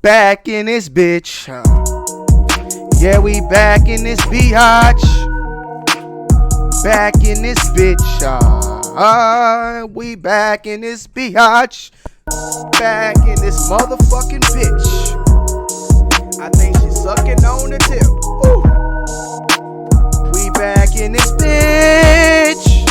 back in this bitch. Yeah, we back in this biatch. Back in this bitch. We back in this biatch. Back in this motherfucking bitch. I think she's sucking on the tip. Ooh. We back in this bitch.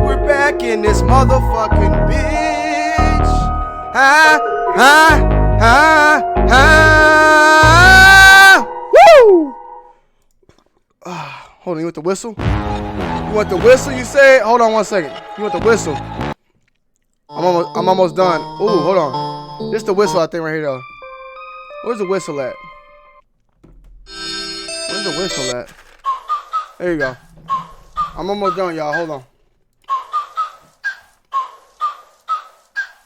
We're back in this motherfucking bitch. Woo! Hold on, you want the whistle? You want the whistle, you said? Hold on 1 second. You want the whistle? I'm almost done. Ooh, hold on. This is the whistle I think right here though. Where's the whistle at? Where's the whistle at? There you go. I'm almost done, y'all. Hold on.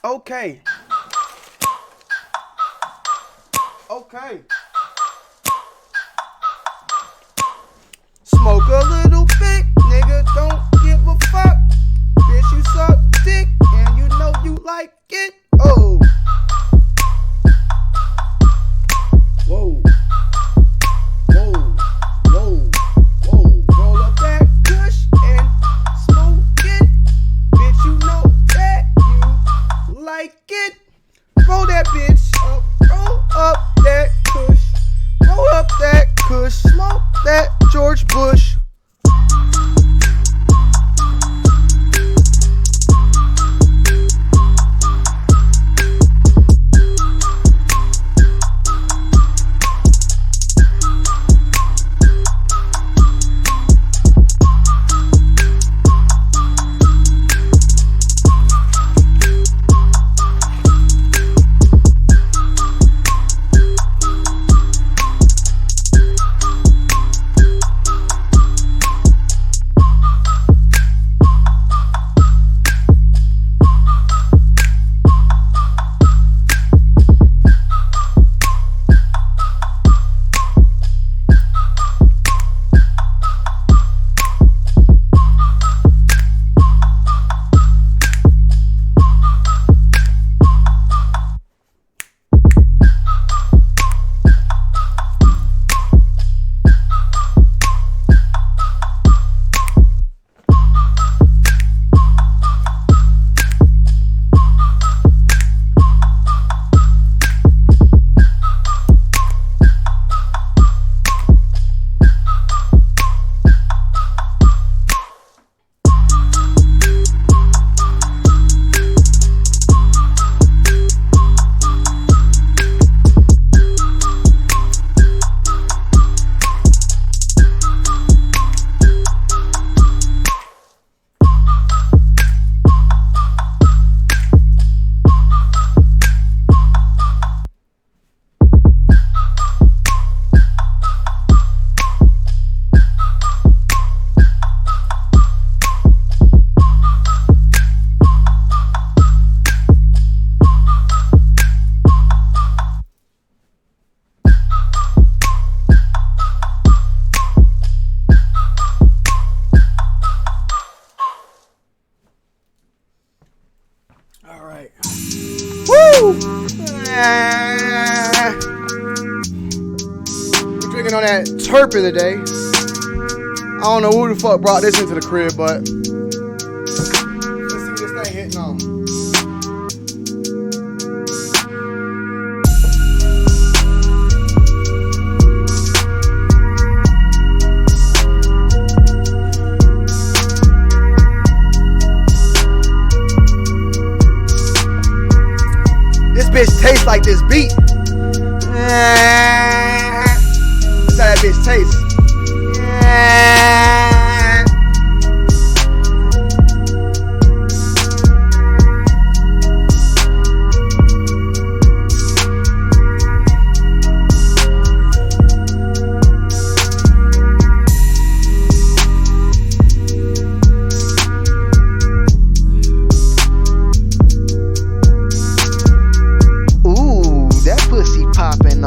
Okay. Okay. Smoke a little bit, nigga, don't give a fuck. Bitch, you suck dick, and you know you like it. Oh. Whoa. Whoa. Whoa. Whoa. Roll up that kush and smoke it. Bitch, you know that you like it. Roll that bitch up. Roll up that kush. Roll up that kush. Smoke that George Bush. Alright. Woo! We're drinking on that Turpin today. I don't know who the fuck brought this into the crib, but let's see what this thing hitting on. This bitch tastes like this beat. That's how that bitch tastes.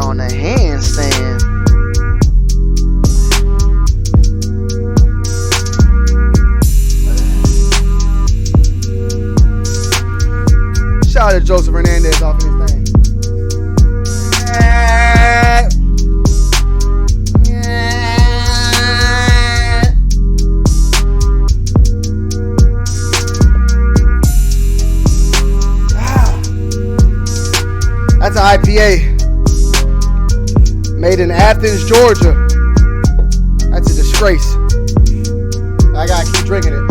on a handstand. That's an IPA. Made in Athens, Georgia. That's a disgrace. I gotta keep drinking it.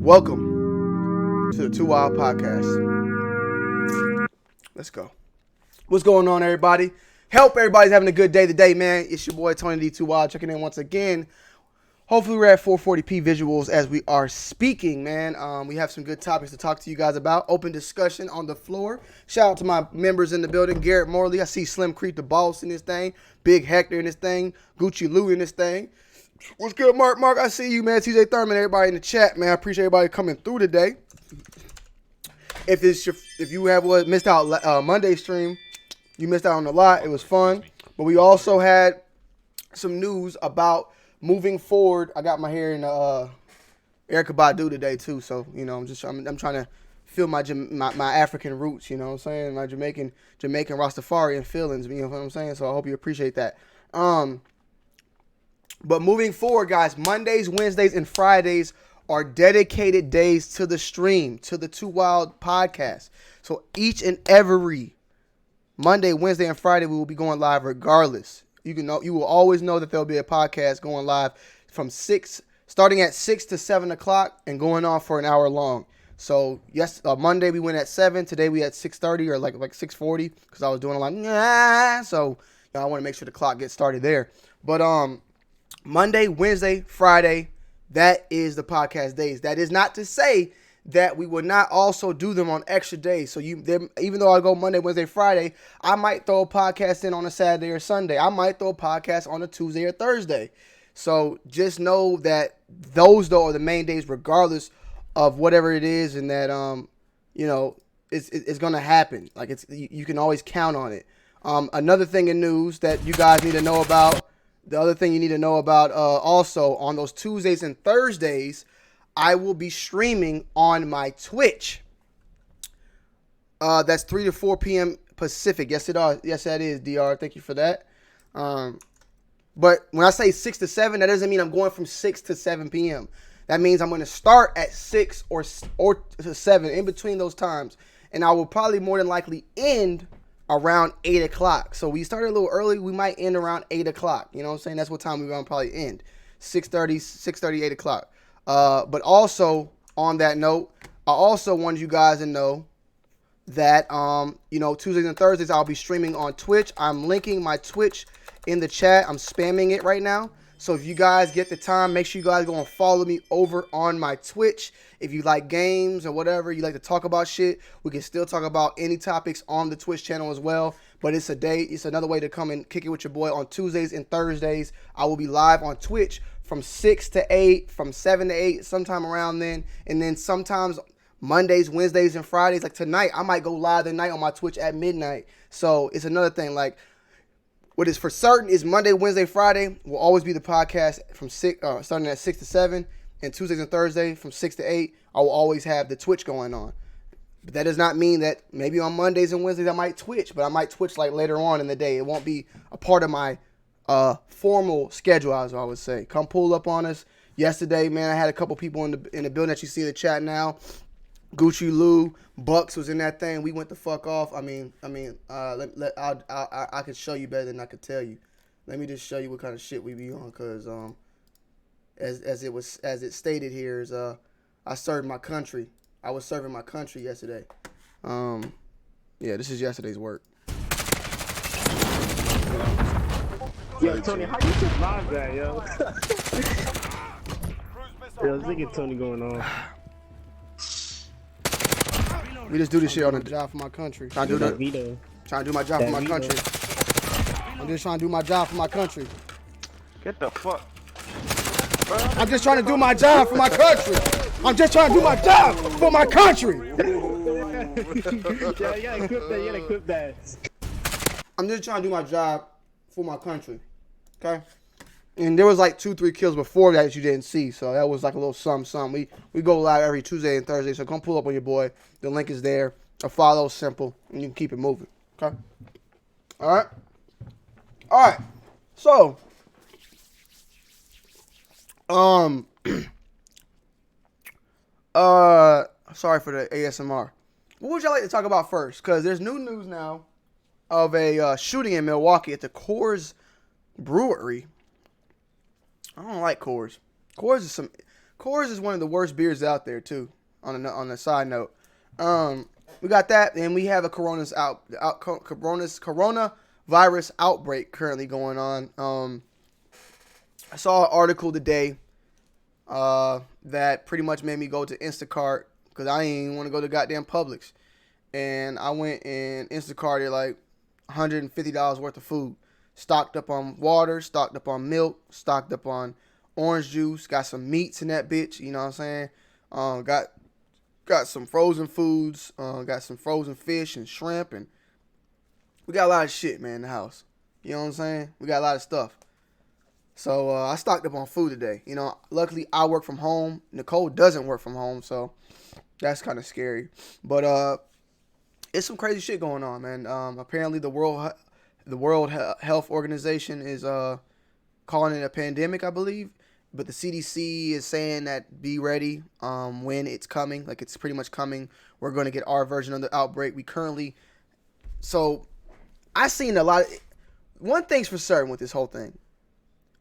Welcome to the Too Wild Podcast. Let's go. What's going on, everybody? Hope everybody's having a good day today, man. It's your boy Tony D. Too Wild checking in once again. Hopefully we're at 440p visuals as we are speaking, man. We have some good topics to talk to you guys about. Open discussion on the floor. Shout out to my members in the building. Garrett Morley. I see Slim Creek the Boss in this thing. Big Hector in this thing. Gucci Lou in this thing. What's good, Mark? Mark, I see you, man. TJ Thurman, everybody in the chat, man. I appreciate everybody coming through today. If you have missed out Monday stream, you missed out on a lot. It was fun, but we also had some news about moving forward. I got my hair in Erykah Badu today too, so you know I'm trying to feel my African roots. You know what I'm saying? My Jamaican Rastafarian feelings. You know what I'm saying? So I hope you appreciate that. But moving forward, guys, Mondays, Wednesdays, and Fridays are dedicated days to the stream, to the Too Wild Podcast. So each and every Monday, Wednesday, and Friday, we will be going live regardless. You will always know that there'll be a podcast going live from starting at 6 to 7 o'clock and going on for an hour long. So yes, Monday we went at 7. Today we at 6:30 or like 6:40 because I was doing a lot. So I want to make sure the clock gets started there. But Monday, Wednesday, Friday, that is the podcast days. That is not to say that we will not also do them on extra days. So even though I go Monday, Wednesday, Friday, I might throw a podcast in on a Saturday or Sunday. I might throw a podcast on a Tuesday or Thursday. So just know that those, though, are the main days regardless of whatever it is, and that, it's going to happen. Like, you can always count on it. Another thing in news that you guys need to know about, the other thing you need to know about also, on those Tuesdays and Thursdays, I will be streaming on my Twitch. That's 3 to 4 p.m. Pacific. Yes, that is, DR. Thank you for that. But when I say 6 to 7, that doesn't mean I'm going from 6 to 7 p.m. That means I'm going to start at 6 or to 7, in between those times. And I will probably more than likely end around 8 o'clock. So we started a little early. We might end around 8 o'clock. You know what I'm saying? That's what time we're going to probably end. 6:30, 8 o'clock. But also, on that note, I also want you guys to know that, Tuesdays and Thursdays, I'll be streaming on Twitch. I'm linking my Twitch in the chat. I'm spamming it right now. So if you guys get the time, make sure you guys go and follow me over on my Twitch. If you like games or whatever, you like to talk about shit, we can still talk about any topics on the Twitch channel as well. But it's another way to come and kick it with your boy on Tuesdays and Thursdays. I will be live on Twitch from 6 to 8, from 7 to 8, sometime around then. And then sometimes Mondays, Wednesdays, and Fridays. Like tonight, I might go live tonight on my Twitch at midnight. So it's another thing. Like, what is for certain is Monday, Wednesday, Friday will always be the podcast from starting at 6 to 7. And Tuesdays and Thursdays from 6 to 8, I will always have the Twitch going on. But that does not mean that maybe on Mondays and Wednesdays I might Twitch. But I might Twitch like later on in the day. It won't be a part of my formal schedule, as I would say. Come pull up on us. Yesterday, man, I had a couple people in the building that you see in the chat now. Gucci Lou, Bucks was in that thing. We went the fuck off. I can show you better than I could tell you. let me just show you what kind of shit we be on, cause as it stated here is I served my country. I was serving my country yesterday. Yeah, this is yesterday's work. Yo, Tony, how you survive that, yo? Yo, let's get Tony going on. We just do this shit on the job for my country. Trying to do my job for my country. I'm just trying to do my job for my country. Get the fuck. I'm just trying to do my job for my country. I'm just trying to do my job for my country. Yeah, you gotta equip that. You gotta equip that. I'm just trying to do my job for my country. Okay? And there was like 2-3 kills before that you didn't see. So that was like a little something. We go live every Tuesday and Thursday. So come pull up on your boy. The link is there. A follow, simple. And you can keep it moving. Okay? Alright? Alright. So. Sorry for the ASMR. What would y'all like to talk about first? Because there's new news now of a shooting in Milwaukee at the Coors Brewery. I don't like Coors. Coors is one of the worst beers out there too. On a side note, we got that, and we have a coronavirus outbreak currently going on. I saw an article today that pretty much made me go to Instacart because I ain't even want to go to goddamn Publix, and I went and Instacarted like $150 worth of food. Stocked up on water, stocked up on milk, stocked up on orange juice, got some meats in that bitch, you know what I'm saying? Got some frozen foods, got some frozen fish and shrimp, and we got a lot of shit, man, in the house. You know what I'm saying? We got a lot of stuff. So I stocked up on food today. You know, luckily I work from home. Nicole doesn't work from home, so that's kind of scary. But it's some crazy shit going on, man. Apparently the World Health Organization is calling it a pandemic, I believe. But the CDC is saying that be ready when it's coming. Like, it's pretty much coming. We're going to get our version of the outbreak. So I seen a lot of... One thing's for certain with this whole thing.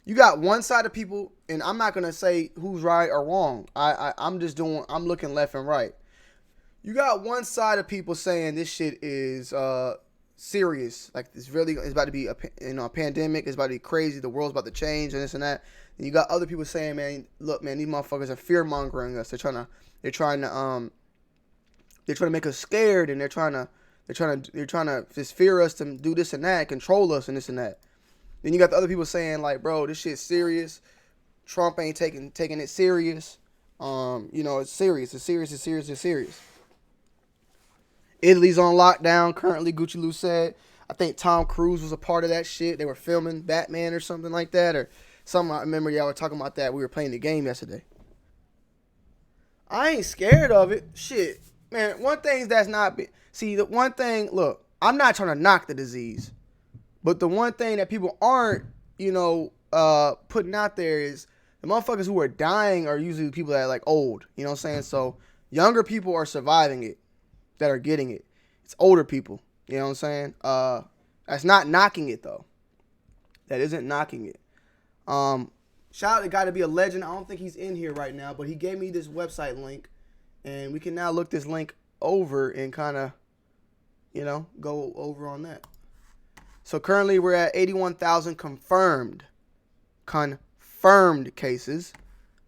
You got one side of people, and I'm not going to say who's right or wrong. I'm looking left and right. You got one side of people saying this shit is... serious, like it's about to be a pandemic. It's about to be crazy. The world's about to change and this and that. And you got other people saying, man, look, man, these motherfuckers are fear mongering us. They're trying to make us scared, and they're trying to just fear us to do this and that, control us and this and that. Then you got the other people saying like, bro, this shit's serious. Trump ain't taking it serious. It's serious. It's serious. It's serious. It's serious. Italy's on lockdown currently, Gucci Lou said. I think Tom Cruise was a part of that shit. They were filming Batman or something like that. Or something. I remember y'all were talking about that. We were playing the game yesterday. I ain't scared of it. Shit. Man, one thing that's not... See, the one thing... Look, I'm not trying to knock the disease. But the one thing that people aren't, putting out there is the motherfuckers who are dying are usually people that are like old. You know what I'm saying? So younger people are surviving it. That are getting it. It's older people. You know what I'm saying? That's not knocking it though. That isn't knocking it. Shout out to Gotta Be a Legend. I don't think he's in here right now, but he gave me this website link, and we can now look this link over and kind of, go over on that. So currently we're at 81,000 confirmed cases,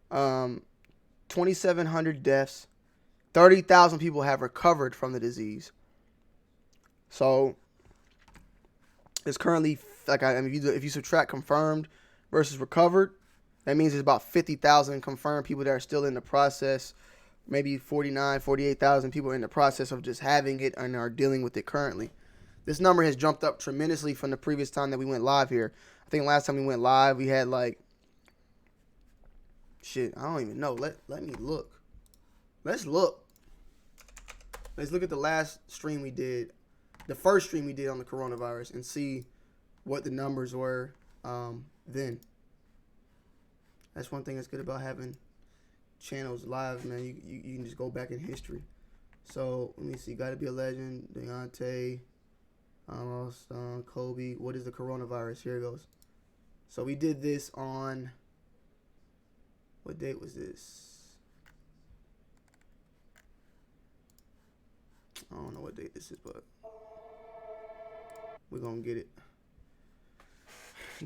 2,700 deaths. 30,000 people have recovered from the disease. So it's currently, if you subtract confirmed versus recovered, that means there's about 50,000 confirmed people that are still in the process. Maybe 48,000 people in the process of just having it and are dealing with it currently. This number has jumped up tremendously from the previous time that we went live here. I think last time we went live, we had I don't even know. Let me look. Let's look. Let's look at the last stream we did, the first stream we did on the coronavirus, and see what the numbers were then. That's one thing that's good about having channels live, man. You can just go back in history. So let me see. Gotta Be a Legend, Deontay, Kobe. What is the coronavirus? Here it goes. So we did this on, what date was this? I don't know what date this is, but we're going to get it.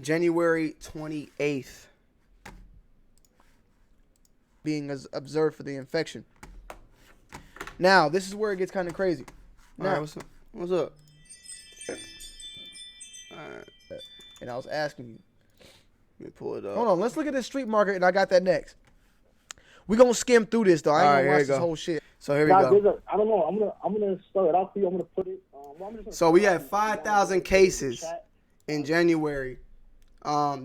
January 28th. Being observed for the infection. Now, this is where it gets kind of crazy. Now, Alright, what's up? What's up? Alright. And I was asking you. Let me pull it up. Hold on, let's look at this street market, and I got that next. We're going to skim through this, though. I ain't going to watch this whole shit. So here we go. I don't know. I'm gonna spell it out for you. I'm gonna put it. So we had 5,000 cases in January.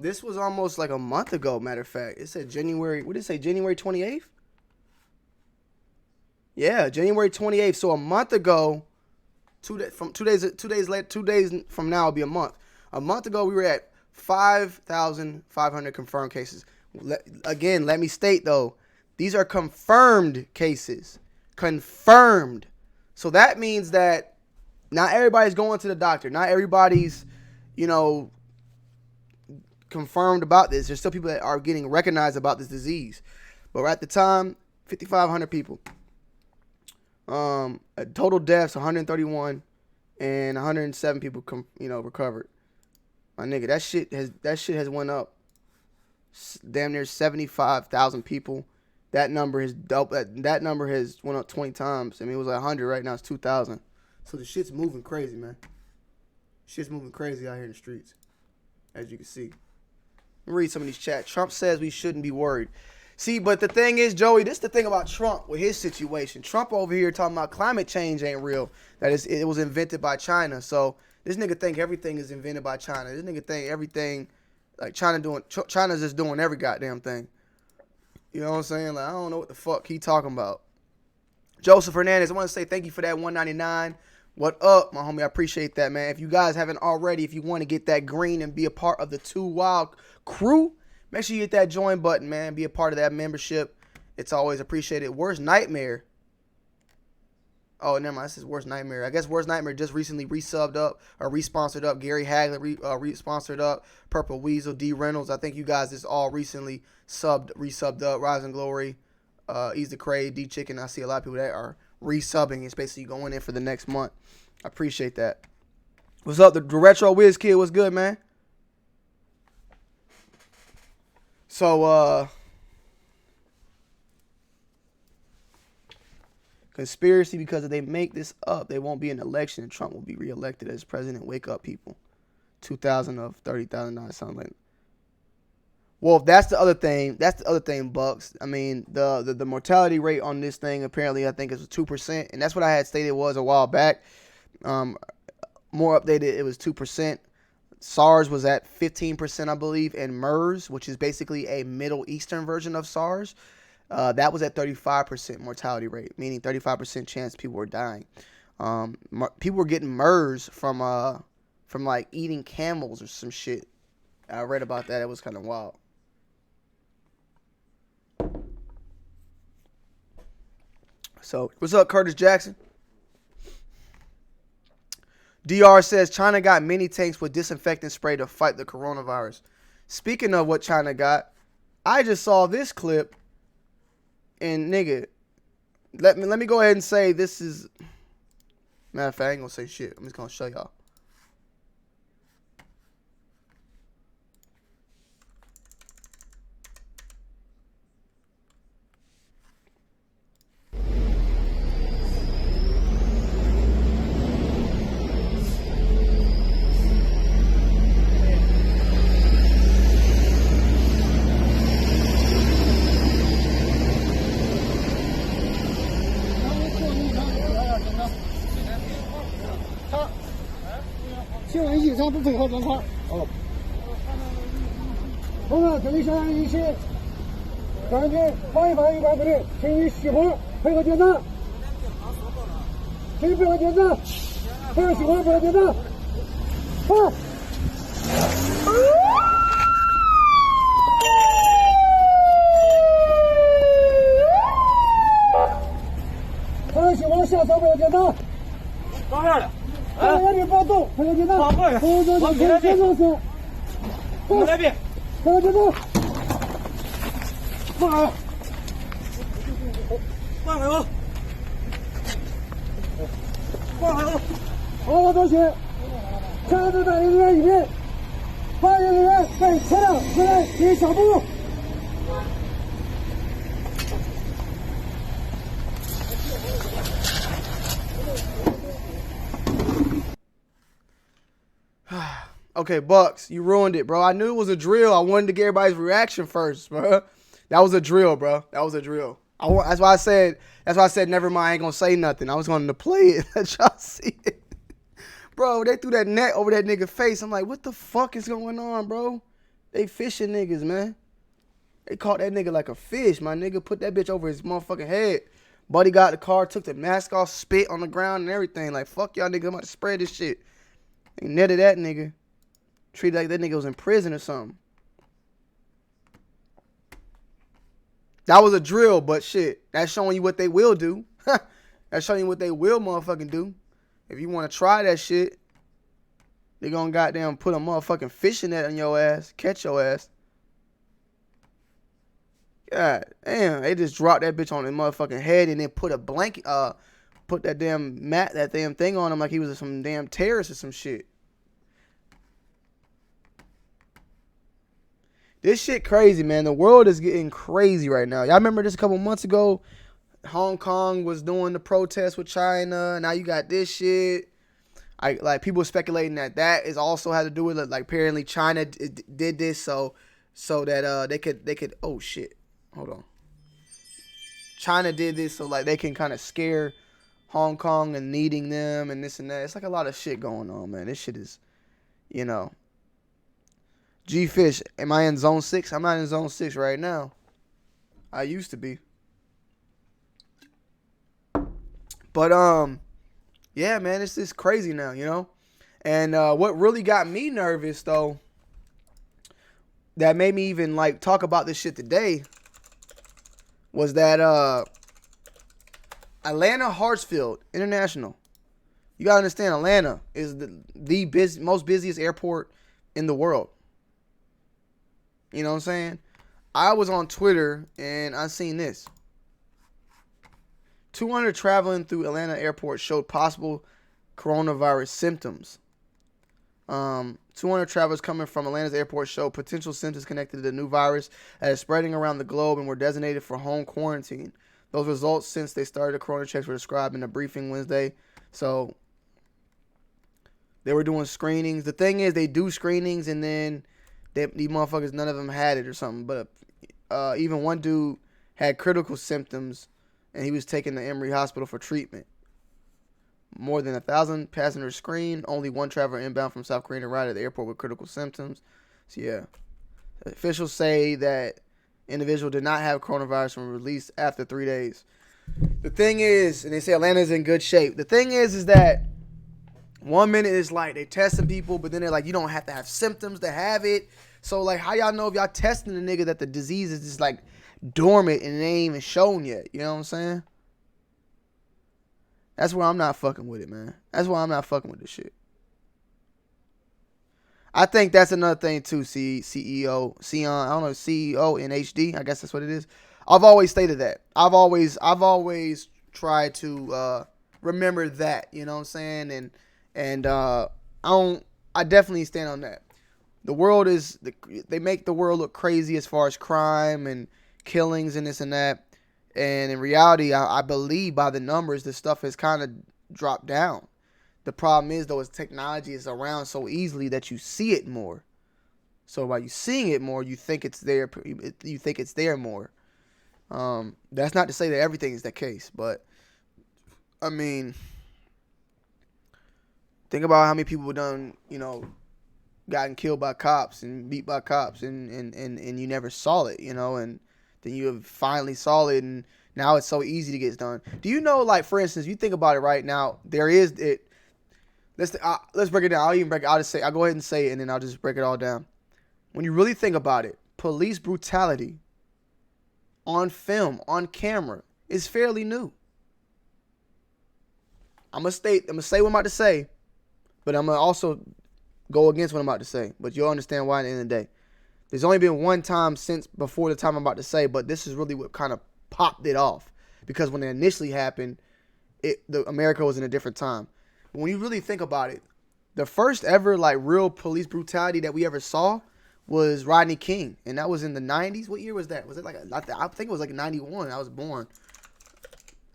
This was almost like a month ago, matter of fact. It said January, what did it say, January 28th? Yeah, January 28th. So a month ago, 2 days from now will be a month. A month ago, we were at 5,500 confirmed cases. Again, let me state, though, these are confirmed cases. Confirmed. So that means that not everybody's going to the doctor. Not everybody's, confirmed about this. There's still people that are getting recognized about this disease. But at the time, 5,500 people. Total deaths, 131, and 107 people recovered. My nigga, that shit has went up damn near 75,000 people. That number has that number has went up 20 times. I mean, it was like 100, right now it's 2,000. So the shit's moving crazy, man. Shit's moving crazy out here in the streets, as you can see. Let me read some of these chats. Trump says we shouldn't be worried. See, but the thing is, Joey, this is the thing about Trump with his situation. Trump over here talking about climate change ain't real. That is, it was invented by China. So this nigga think everything is invented by China. This nigga think everything, like China's just doing every goddamn thing. You know what I'm saying? Like, I don't know what the fuck he talking about. Joseph Hernandez, I want to say thank you for that $1.99. What up, my homie? I appreciate that, man. If you guys haven't already, if you want to get that green and be a part of the Too Wild crew, make sure you hit that join button, man. Be a part of that membership. It's always appreciated. Worst Nightmare. Oh, never mind. This is Worst Nightmare. I guess Worst Nightmare just recently resubbed up or responsored up. Gary Hagley responsored up. Purple Weasel, D Reynolds. I think you guys just all recently resubbed up. Rise and Glory, Ease the Crave, D Chicken. I see a lot of people that are resubbing. It's basically going in for the next month. I appreciate that. What's up, the Retro Wiz Kid? What's good, man? So, conspiracy, because if they make this up, they won't be an election and Trump will be reelected as president. Wake up, people. 2,000 of 30,000, something like that. Well, that's the other thing. That's the other thing, Bucks. I mean, the mortality rate on this thing, apparently, I think is 2%. And that's what I had stated was a while back. More updated, it was 2%. SARS was at 15%, I believe. And MERS, which is basically a Middle Eastern version of SARS, that was at 35% mortality rate, meaning 35% chance people were dying. People were getting MERS from like eating camels or some shit. I read about that. It was kind of wild. So, what's up, Curtis Jackson? DR says China got mini tanks with disinfectant spray to fight the coronavirus. Speaking of what China got, I just saw this clip, and nigga, let me go ahead and say this is. Matter of fact, I ain't gonna say shit. I'm just gonna show y'all. 放这不，放好，放好，放好，好同学，看着在人员里面，发现人员被车辆回来给小步。Okay, Bucks, you ruined it, bro. I knew it was a drill. I wanted to get everybody's reaction first, bro. That was a drill, bro. That was a drill. That's why I said. Never mind. I ain't gonna say nothing. I was going to play it. Let y'all see it, bro. They threw that net over that nigga face. I'm like, what the fuck is going on, bro? They fishing niggas, man. They caught that nigga like a fish. My nigga put that bitch over his motherfucking head. Buddy got the car, took the mask off, spit on the ground and everything. Like, fuck y'all nigga. I'm about to spread this shit. They netted that nigga. Treated like that nigga was in prison or something. That was a drill, but shit, that's showing you what they will do. That's showing you what they will motherfucking do. If you want to try that shit, they gonna goddamn put a motherfucking fishing net on your ass, catch your ass. God damn, they just dropped that bitch on his motherfucking head and then put a blanket, put that damn thing on him like he was some damn terrorist or some shit. This shit crazy, man. The world is getting crazy right now. Y'all remember this a couple months ago? Hong Kong was doing the protest with China. Now you got this shit. Like people speculating that is also had to do with it. Like apparently China did this so that they could. Oh shit. Hold on. China did this so like they can kind of scare Hong Kong and needing them and this and that. It's like a lot of shit going on, man. This shit is, you know. G-Fish, am I in zone 6? I'm not in zone 6 right now. I used to be. But, yeah, man, it's just crazy now, you know? And what really got me nervous, though, that made me even, like, talk about this shit today, was that Atlanta Hartsfield International. You got to understand, Atlanta is the most busiest airport in the world. You know what I'm saying? I was on Twitter and I seen this. 200 traveling through Atlanta airport showed possible coronavirus symptoms. 200 travelers coming from Atlanta's airport showed potential symptoms connected to the new virus that is spreading around the globe and were designated for home quarantine. Those results since they started the corona checks were described in a briefing Wednesday. So they were doing screenings. The thing is, they do screenings and then these motherfuckers, none of them had it or something. But even one dude had critical symptoms, and he was taken to Emory Hospital for treatment. More than 1,000 passengers screened. Only one traveler inbound from South Korea arrived at the airport with critical symptoms. So, yeah. Officials say that individual did not have coronavirus and were released after 3 days. The thing is, and they say Atlanta's in good shape. The thing is that 1 minute it's like they testing people, but then they're like, you don't have to have symptoms to have it. So, like, how y'all know if y'all testing the nigga that the disease is just, like, dormant and it ain't even shown yet? You know what I'm saying? That's why I'm not fucking with it, man. That's why I'm not fucking with this shit. I think that's another thing, too, CEO, I don't know, CEO in HD. I guess that's what it is. I've always stated that. I've always tried to remember that, you know what I'm saying? And I definitely stand on that. The world they make the world look crazy as far as crime and killings and this and that. And in reality, I believe by the numbers, this stuff has kind of dropped down. The problem is, though, is technology is around so easily that you see it more. So by you seeing it more, you think it's there. You think it's there more. That's not to say that everything is the case, but I mean, think about how many people done, gotten killed by cops and beat by cops and you never saw it, and then you finally saw it and now it's so easy to get done. Do you know, like, for instance, you think about it right now, there is it. Let's break it down. I'll go ahead and say it and then I'll just break it all down. When you really think about it, police brutality on film, on camera, is fairly new. I'm gonna say what I'm about to say, but I'm gonna also go against what I'm about to say. But you'll understand why at the end of the day. There's only been one time since before the time I'm about to say, but this is really what kind of popped it off. Because when it initially happened, America was in a different time. But when you really think about it, the first ever like real police brutality that we ever saw was Rodney King, and that was in the 90s. What year was that? Was it like I think it was like 91. I was born.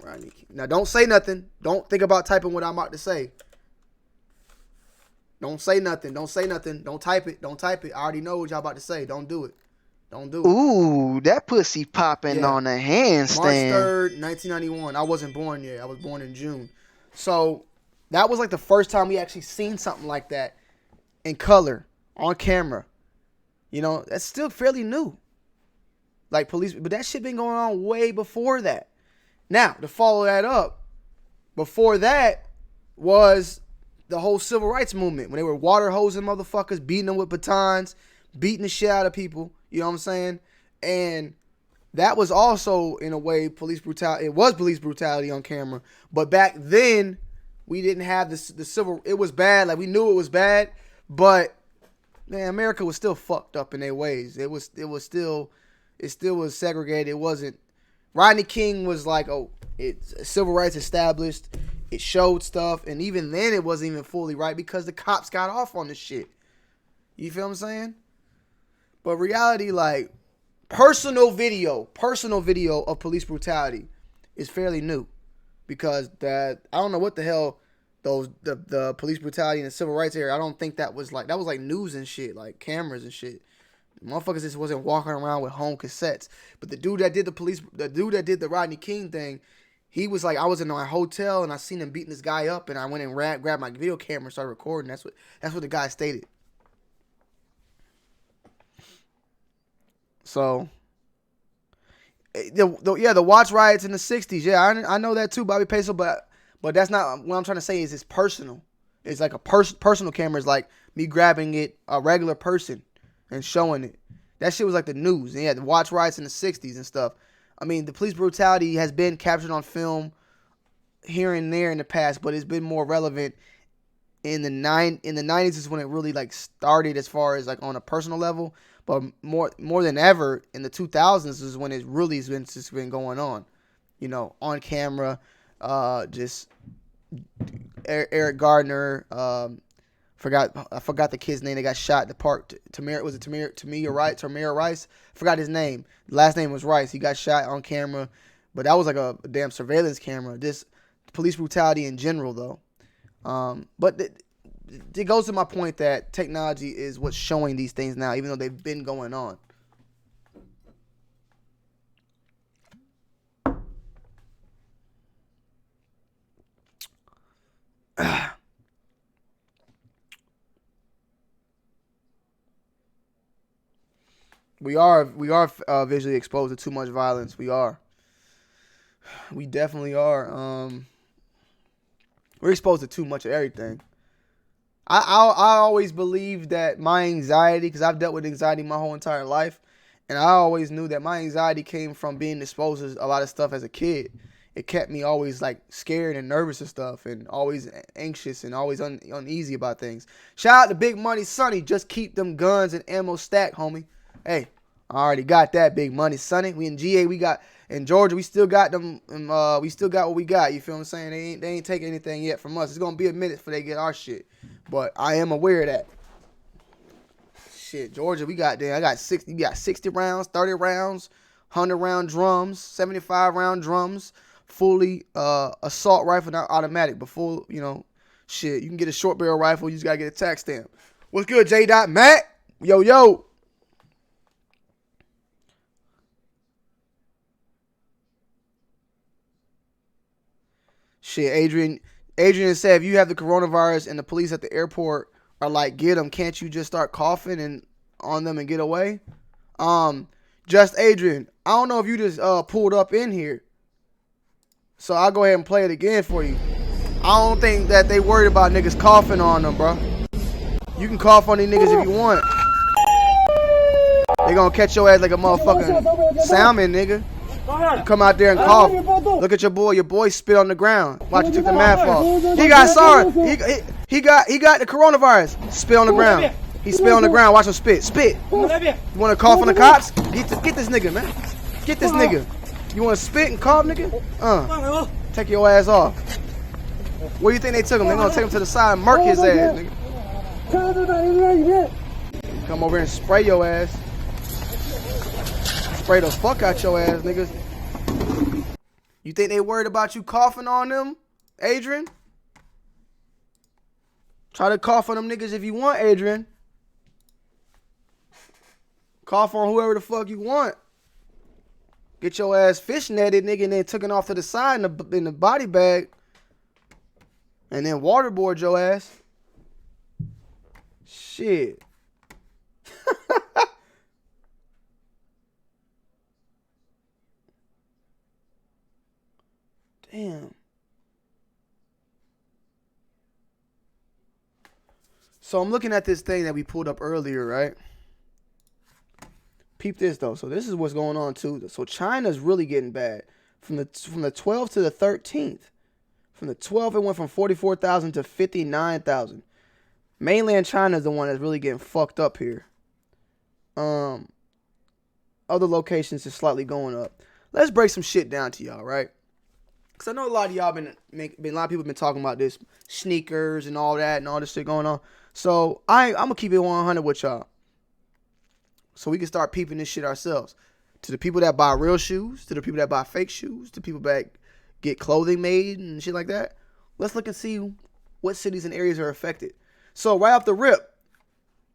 Rodney King. Now don't say nothing. Don't think about typing what I'm about to say. Don't say nothing. Don't say nothing. Don't type it. Don't type it. I already know what y'all about to say. Don't do it. Don't do it. Ooh, that pussy popping on a handstand. March 3rd, 1991. I wasn't born yet. I was born in June. So that was like the first time we actually seen something like that in color, on camera. You know, that's still fairly new. Like police, but that shit been going on way before that. Now, to follow that up, before that was the whole civil rights movement, when they were water hosing motherfuckers, beating them with batons, beating the shit out of people. You know what I'm saying? And that was also, in a way, police brutality. It was police brutality on camera. But back then, we didn't have the civil. It was bad. Like, we knew it was bad. But, man, America was still fucked up in their ways. It still was segregated. It wasn't. Rodney King was like, oh, it's civil rights established. It showed stuff. And even then, it wasn't even fully right because the cops got off on the shit. You feel what I'm saying? But reality, like, personal video of police brutality is fairly new, because I don't know what the hell the police brutality in the civil rights area. I don't think that was like news and shit, like cameras and shit. Motherfuckers just wasn't walking around with home cassettes. But the dude that did the Rodney King thing, he was like, I was in my hotel and I seen him beating this guy up, and I went and grabbed my video camera and started recording. That's what the guy stated. So, the watch riots in the 60s. Yeah, I know that too, Bobby Peso, but that's not what I'm trying to say. Is it's personal. It's like a personal camera. Is like me grabbing it, a regular person, and showing it. That shit was like the news. And yeah, the watch riots in the 60s and stuff. I mean, the police brutality has been captured on film here and there in the past, but it's been more relevant in the 90s is when it really like started as far as like on a personal level. But more than ever in the 2000s is when it really has been going on, you know, on camera. Just Eric Gardner. I forgot the kid's name. They got shot at the park. Tamir Rice. Forgot his name. The last name was Rice. He got shot on camera, but that was like a damn surveillance camera. This police brutality in general, though. But it goes to my point that technology is what's showing these things now, even though they've been going on. We are visually exposed to too much violence. We are. We definitely are. We're exposed to too much of everything. I always believed that my anxiety, because I've dealt with anxiety my whole entire life, and I always knew that my anxiety came from being exposed to a lot of stuff as a kid. It kept me always like scared and nervous and stuff, and always anxious and always uneasy about things. Shout out to Big Money Sonny. Just keep them guns and ammo stacked, homie. Hey, I already got that, Big Money Sonny. We in GA, we got in Georgia, we still got them. We still got what we got. You feel what I'm saying? They ain't taking anything yet from us. It's gonna be a minute before they get our shit. But I am aware of that. Shit, Georgia, we got there. I got 60. You got 60 rounds, 30 rounds, 100 round drums, 75 round drums, fully assault rifle, not automatic, but full. You know, shit. You can get a short barrel rifle. You just gotta get a tax stamp. What's good, J. Matt? Yo. Shit, Adrian said, if you have the coronavirus and the police at the airport are like, get them, can't you just start coughing and on them and get away? Just Adrian, I don't know if you just pulled up in here, so I'll go ahead and play it again for you. I don't think that they worried about niggas coughing on them, bro. You can cough on these niggas if you want. They gonna catch your ass like a motherfucking salmon, nigga. You come out there and cough. Look at your boy spit on the ground. Watch, he took the mask off. He got SARS. He got the coronavirus. Spit on the ground. He spit on the ground. Watch him spit. Spit. You want to cough on the cops? Get this nigga, man. Get this nigga. You want to spit and cough, nigga? Take your ass off. Where you think they took him? They gonna take him to the side and murk his ass, nigga. Come over here and spray your ass. Spray the fuck out your ass, niggas. You think they worried about you coughing on them, Adrian? Try to cough on them niggas if you want, Adrian. Cough on whoever the fuck you want. Get your ass fishnetted, nigga, and then took it off to the side in the body bag. And then waterboard your ass. Shit. Damn. So I'm looking at this thing that we pulled up earlier, right? Peep this though. So this is what's going on too. So China's really getting bad. From the 12th to the 13th. From the 12th, it went from 44,000 to 59,000. Mainland China is the one that's really getting fucked up here. Other locations is slightly going up. Let's break some shit down to y'all, right? Because I know a lot of y'all a lot of people been talking about this sneakers and all that and all this shit going on. So I'm gonna keep it 100 with y'all, so we can start peeping this shit ourselves. To the people that buy real shoes, to the people that buy fake shoes, to people that get clothing made and shit like that. Let's look and see what cities and areas are affected. So right off the rip,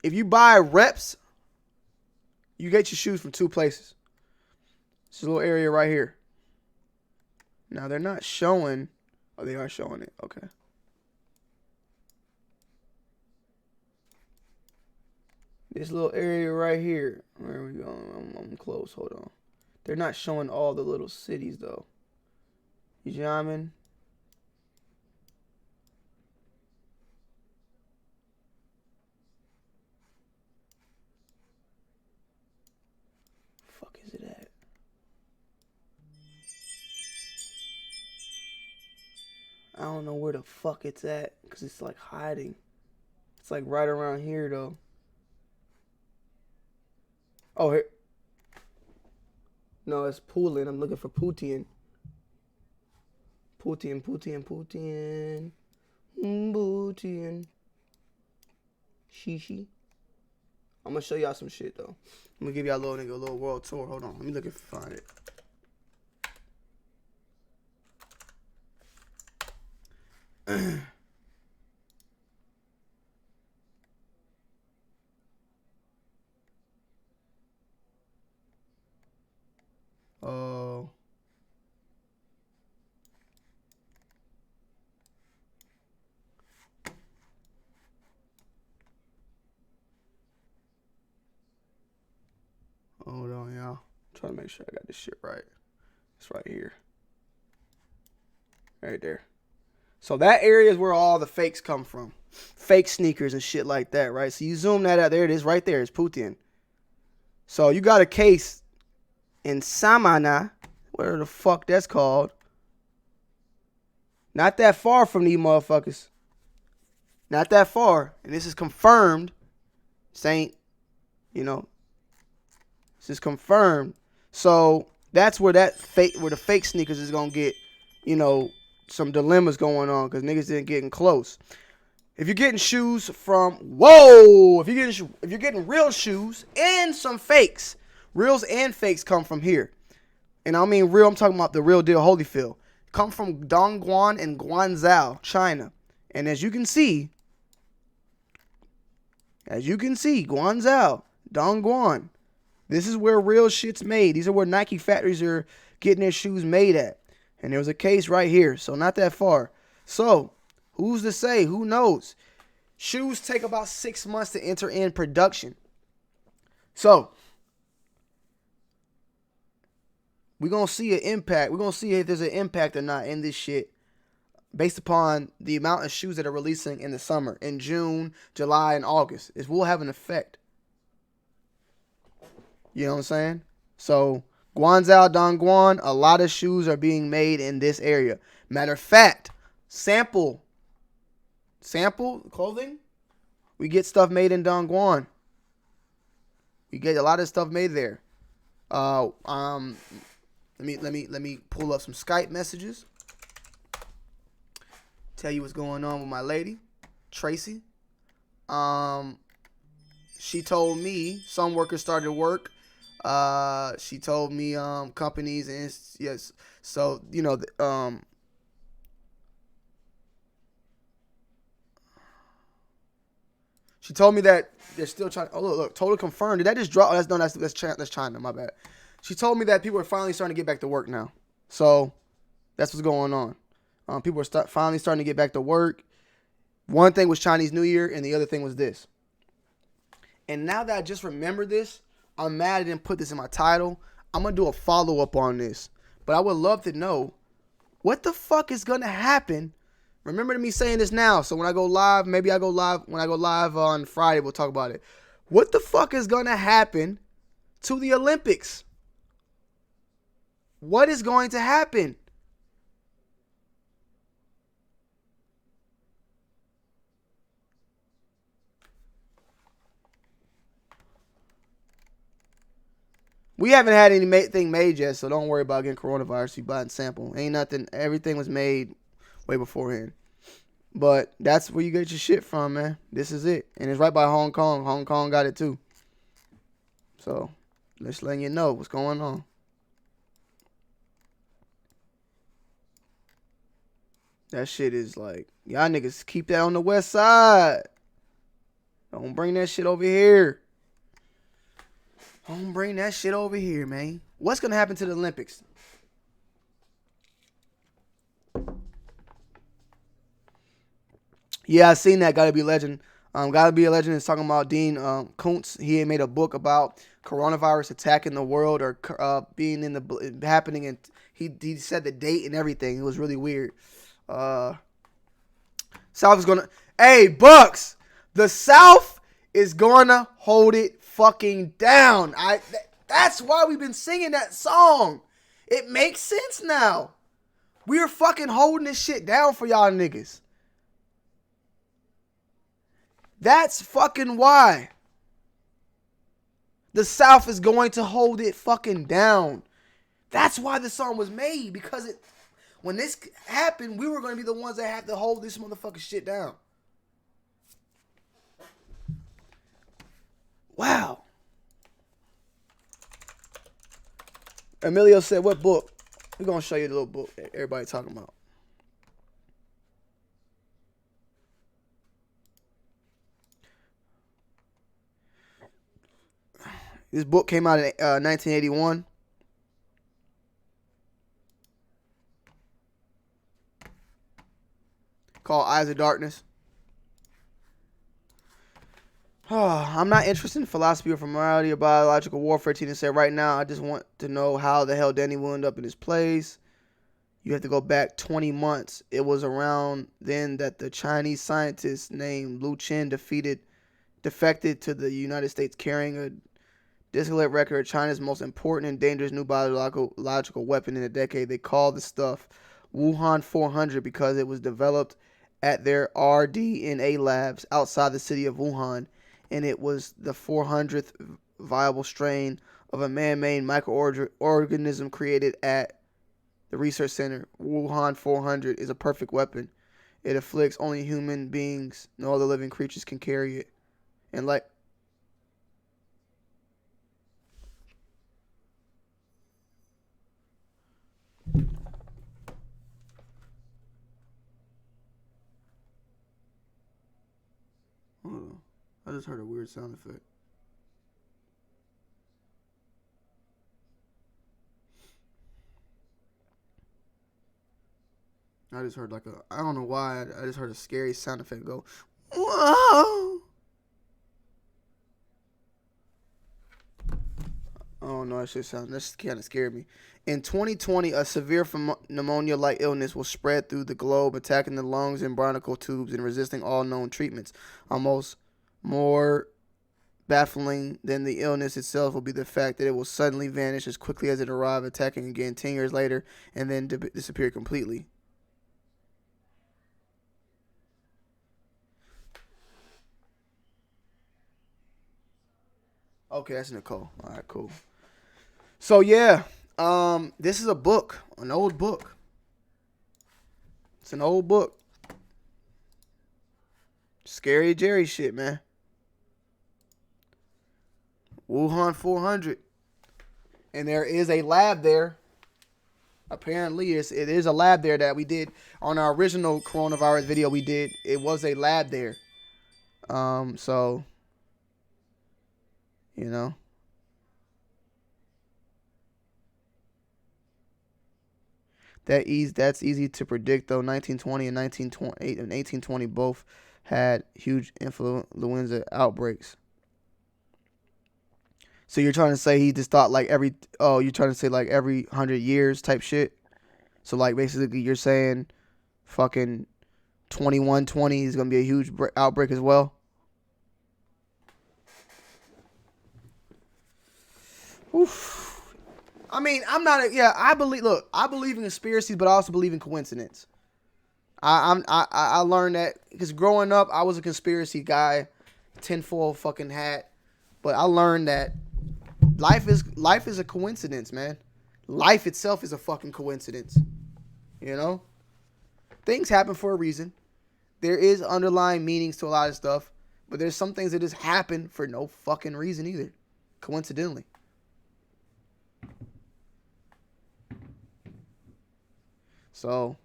if you buy reps, you get your shoes from two places. This little area right here. Now they're not showing. Oh, they are showing it. Okay. This little area right here. Where we go? I'm close. Hold on. They're not showing all the little cities though. You know what I mean? Fuck is it at? I don't know where the fuck it's at because it's like hiding. It's like right around here though. Oh, here. No, it's Putin. I'm looking for Putin. Putin. Shishi. I'm gonna show y'all some shit though. I'm gonna give y'all a little world tour. Hold on. Let me look if I find it. Oh. Hold on, y'all. Trying to make sure I got this shit right. It's right here. Right there. So that area is where all the fakes come from. Fake sneakers and shit like that, right? So you zoom that out. There it is right there. It's Putin. So you got a case in Samana, whatever the fuck that's called. Not that far from these motherfuckers. Not that far. And this is confirmed. This is confirmed. So that's where the fake sneakers is gonna get, some dilemmas going on because niggas isn't getting close. If you're getting shoes from if you're getting real shoes and some fakes, reals and fakes come from here. And I mean real, I'm talking about the real deal Holyfield. Come from Dongguan and Guangzhou, China. And as you can see, Guangzhou, Dongguan. This is where real shit's made. These are where Nike factories are getting their shoes made at. And there was a case right here, so not that far. So, who's to say? Who knows? Shoes take about 6 months to enter in production. So, we're going to see an impact. We're going to see if there's an impact or not in this shit based upon the amount of shoes that are releasing in the summer, in June, July, and August. It will have an effect. You know what I'm saying? So, Guangzhou, Dongguan, a lot of shoes are being made in this area. Matter of fact, sample clothing. We get stuff made in Dongguan. We get a lot of stuff made there. Let me pull up some Skype messages. Tell you what's going on with my lady, Tracy. She told me some workers started work. She told me companies and yes. So you know she told me that they're still trying. Oh look, total confirmed. Did that just drop? Oh, that's China. My bad. She told me that people are finally starting to get back to work now. So that's what's going on. People are finally starting to get back to work. One thing was Chinese New Year, and the other thing was this. And now that I just remember this, I'm mad I didn't put this in my title. I'm going to do a follow-up on this. But I would love to know what the fuck is going to happen. Remember me saying this now. So when I go live, maybe I go live. When I go live on Friday, we'll talk about it. What the fuck is going to happen to the Olympics? What is going to happen? We haven't had anything made yet, so don't worry about getting coronavirus. You buy a sample. Ain't nothing. Everything was made way beforehand. But that's where you get your shit from, man. This is it. And it's right by Hong Kong. Hong Kong got it too. So, just letting you know what's going on. That shit is like, y'all niggas keep that on the west side. Don't bring that shit over here. Don't bring that shit over here, man. What's going to happen to the Olympics? Yeah, I seen that. Gotta Be a Legend. Gotta Be a Legend is talking about Dean Koontz. He had made a book about coronavirus attacking the world or being in the happening, and he said the date and everything. It was really weird. South is gonna. Hey, Bucks. The South is gonna hold it fucking down. That's why we've been singing that song. It makes sense now. We're fucking holding this shit down for y'all niggas. That's fucking why. The South is going to hold it fucking down. That's why the song was made. Because when this happened, we were going to be the ones that had to hold this motherfucking shit down. Wow. Emilio said, what book? We're going to show you the little book that everybody talking about. This book came out in 1981. Called Eyes of Darkness. I'm not interested in philosophy or morality or biological warfare. Tina said, right now, I just want to know how the hell Danny will end up in his place. You have to go back 20 months. It was around then that the Chinese scientist named Lu Chen defected to the United States carrying a distillate record of China's most important and dangerous new biological weapon in a decade. They called the stuff Wuhan 400 because it was developed at their rDNA labs outside the city of Wuhan, and it was the 400th viable strain of a man-made microorganism created at the research center. Wuhan 400 is a perfect weapon. It afflicts only human beings. No other living creatures can carry it. And like, hold on. I just heard a weird sound effect. I just heard I don't know why, I just heard a scary sound effect go, whoa. Oh no, that kind of scared me. In 2020, a severe pneumonia-like illness will spread through the globe, attacking the lungs and bronchial tubes and resisting all known treatments. Almost more baffling than the illness itself will be the fact that it will suddenly vanish as quickly as it arrived, attacking again 10 years later, and then disappear completely. Okay, that's Nicole. All right, cool. So yeah, this is a book, an old book. It's an old book. Scary Jerry shit, man. Wuhan 400. And there is a lab there. Apparently, it is a lab there that we did on our original coronavirus video we did. It was a lab there. So, you know. That's easy to predict, though. 1920 and 1820 both had huge influenza outbreaks. So you're trying to say he just thought like every 100 years type shit? So like basically you're saying fucking 2120 is going to be a huge outbreak as well? Oof. I mean, I believe in conspiracies, but I also believe in coincidence. I learned that because growing up, I was a conspiracy guy, tinfoil fucking hat. But I learned that life is a coincidence, man. Life itself is a fucking coincidence. You know? Things happen for a reason. There is underlying meanings to a lot of stuff. But there's some things that just happen for no fucking reason either. Coincidentally. So...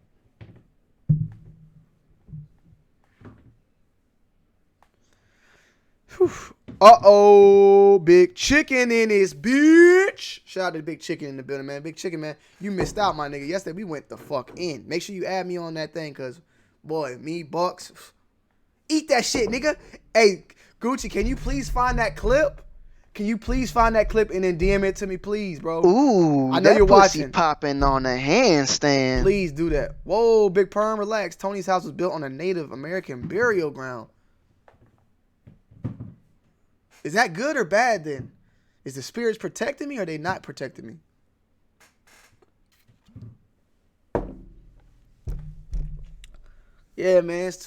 Uh-oh, Big Chicken in his bitch. Shout out to Big Chicken in the building, man. Big Chicken, man, you missed out, my nigga. Yesterday, we went the fuck in. Make sure you add me on that thing, because, boy, me, Bucks, eat that shit, nigga. Hey, Gucci, can you please find that clip? Can you please find that clip and then DM it to me, please, bro? Ooh, I know that you're pussy watching. Popping on a handstand. Please do that. Whoa, Big Perm, relax. Tony's house was built on a Native American burial ground. Is that good or bad then? Is the spirits protecting me or are they not protecting me? Yeah, man, it's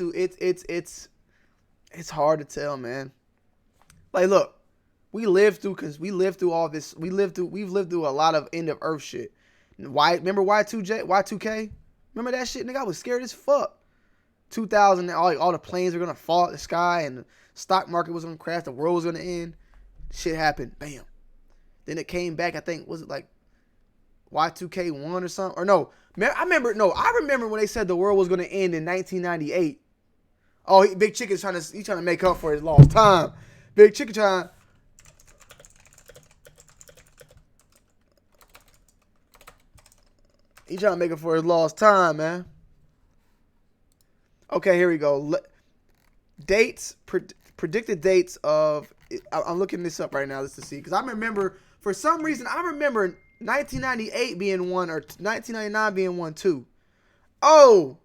hard to tell, man. Like, look, we've lived through all this. We've lived through a lot of end of earth shit. Remember Y2K? Remember that shit, nigga? I was scared as fuck. 2000, all the planes were gonna fall out the sky and the stock market was gonna crash, the world was gonna end. Shit happened. Bam. Then it came back, I think, was it like Y2K1 or something? Or no. I remember when they said the world was gonna end in 1998. Oh, Big Chicken's trying to make up for his lost time. Big Chicken trying. He trying to make up for his lost time, man. Okay, here we go. Dates, predicted dates of... I'm looking this up right now just to see. Because I remember, for some reason, 1998 being one or 1999 being one too. Oh!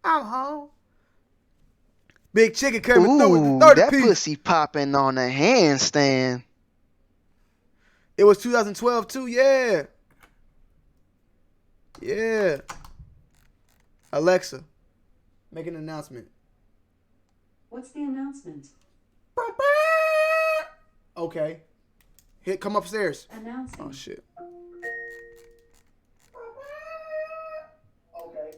I'm home. Big Chicken coming through with the 30 that piece. pussy popping on a handstand. It was 2012 too, yeah. Yeah. Alexa, make an announcement. What's the announcement? Okay. Come upstairs. Announcing. Oh, shit. Okay.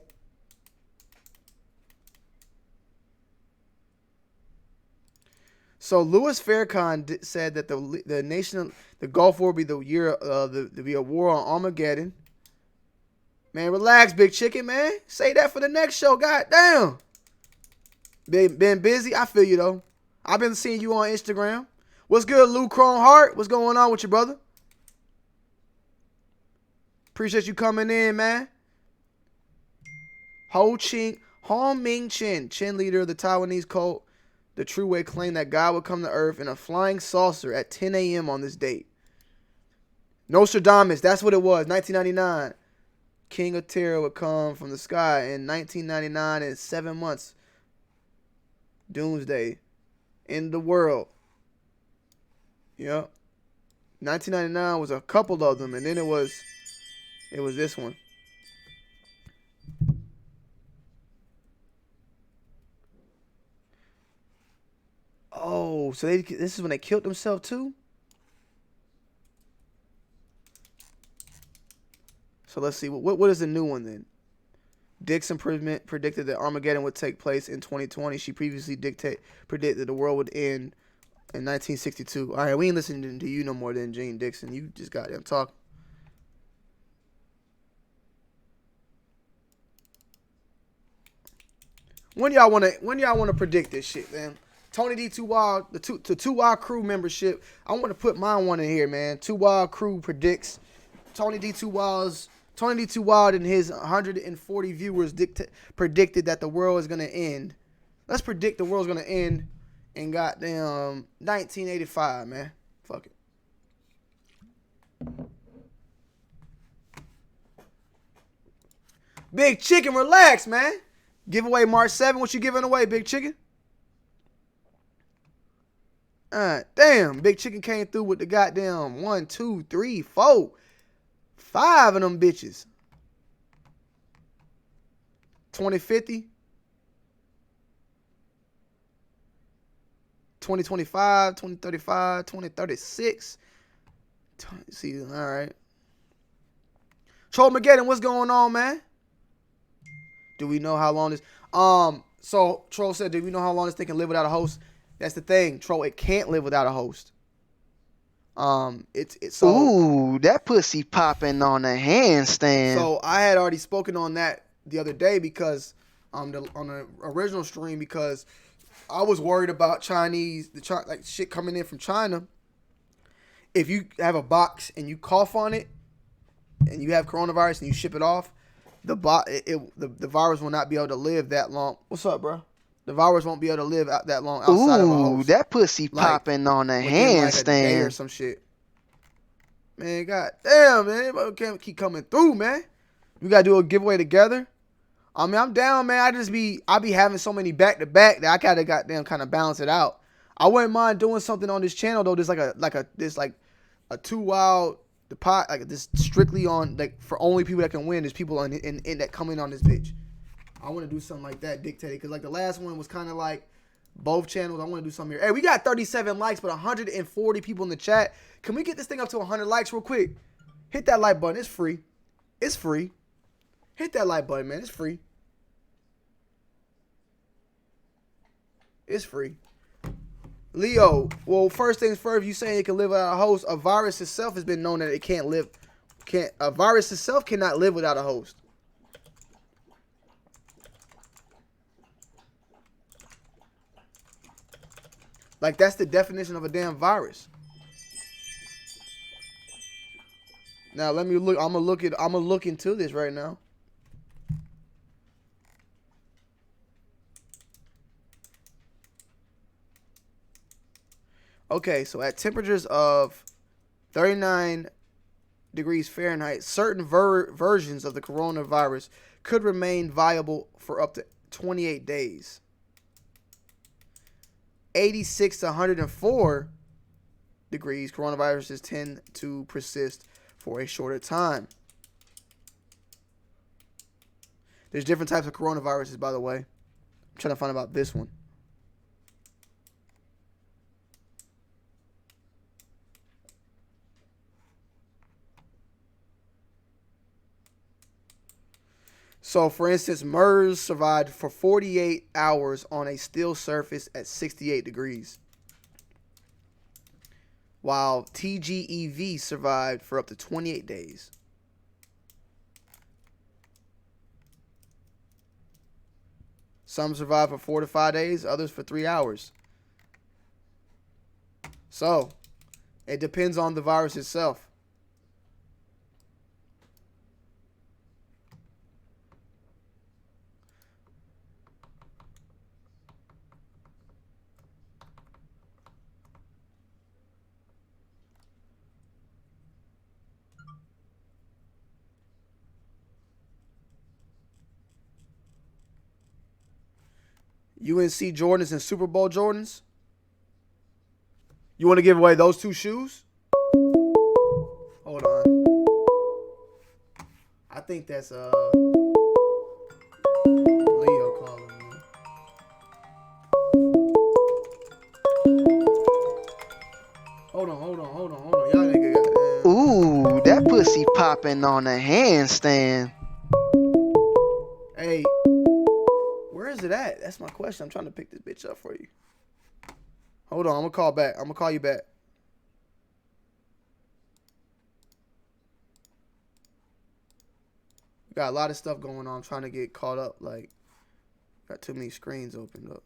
So Louis Farrakhan said that the Gulf War will be the year the be a war on Armageddon. Man, relax, Big Chicken, man. Say that for the next show. Goddamn. Been busy. I feel you though. I've been seeing you on Instagram. What's good, Lou Crone Hart? What's going on with you, brother? Appreciate you coming in, man. Ho Ming Chin, leader of the Taiwanese cult, the True Way, claimed that God would come to Earth in a flying saucer at 10 a.m. on this date. Nostradamus, that's what it was, 1999. King of Terror would come from the sky in 1999 in 7 months. Doomsday. End the world. Yep. 1999 was a couple of them, and then it was this one. Oh, so this is when they killed themselves too? So let's see. What is the new one then? Dixon predicted that Armageddon would take place in 2020. She previously predicted the world would end in 1962. All right, we ain't listening to you no more than Gene Dixon. You just goddamn talk. When y'all wanna predict this shit, man? Tony D 2 Wild, the two Wild Crew membership. I want to put my one in here, man. 2 Wild Crew predicts. Tony D 2 Wild and his 140 viewers predicted that the world is gonna end. Let's predict the world's gonna end in goddamn 1985, man. Fuck it. Big Chicken, relax, man. Giveaway March 7. What you giving away, Big Chicken? Damn, Big Chicken came through with the goddamn 1, 2, 3, 4, 5 of them bitches. 2050, 2025, 2035, 2036. See, all right. Trollmageddon, what's going on, man? Do we know how long this? So Troll said, do we know how long this thing can live without a host? That's the thing, Troll. It can't live without a host. It's so. Ooh, that pussy popping on a handstand. So I had already spoken on that the other day because on the original stream, because I was worried about like shit coming in from China. If you have a box and you cough on it and you have coronavirus and you ship it off, the virus will not be able to live that long. What's up, bro? The virus won't be able to live out that long outside of a host. Ooh, that pussy popping on a handstand. Like a day or some shit. Man, god damn, man. It can't keep coming through, man. We gotta do a giveaway together. I mean, I'm down, man. I be having so many back to back that I gotta goddamn kind of balance it out. I wouldn't mind doing something on this channel though. There's like a 2 Wild the pot, like this strictly on like for only people that can win. There's people in that come in on this bitch. I want to do something like that, dictated, because like the last one was kind of like both channels. I want to do something here. Hey, we got 37 likes, but 140 people in the chat. Can we get this thing up to 100 likes real quick? Hit that like button. It's free. It's free. Hit that like button, man. It's free. It's free. Leo, well, first things first, you saying it can live without a host. A virus itself has been known that it can't live. A virus itself cannot live without a host. Like, that's the definition of a damn virus. Now let me look. I'm gonna look into this right now. Okay, so at temperatures of 39 degrees Fahrenheit, certain versions of the coronavirus could remain viable for up to 28 days. 86 to 104 degrees, coronaviruses tend to persist for a shorter time. There's different types of coronaviruses, by the way. I'm trying to find about this one. So, for instance, MERS survived for 48 hours on a still surface at 68 degrees, while TGEV survived for up to 28 days. Some survived for 4 to 5 days, others for 3 hours. So, it depends on the virus itself. UNC Jordans and Super Bowl Jordans. You want to give away those two shoes? Hold on. I think that's Leo calling me. pussy popping on a handstand. Hey, where is it at? That's my question. I'm trying to pick this bitch up for you. Hold on, I'm gonna call back. I'm gonna call you back. Got a lot of stuff going on. I'm trying to get caught up. Like, got too many screens opened up.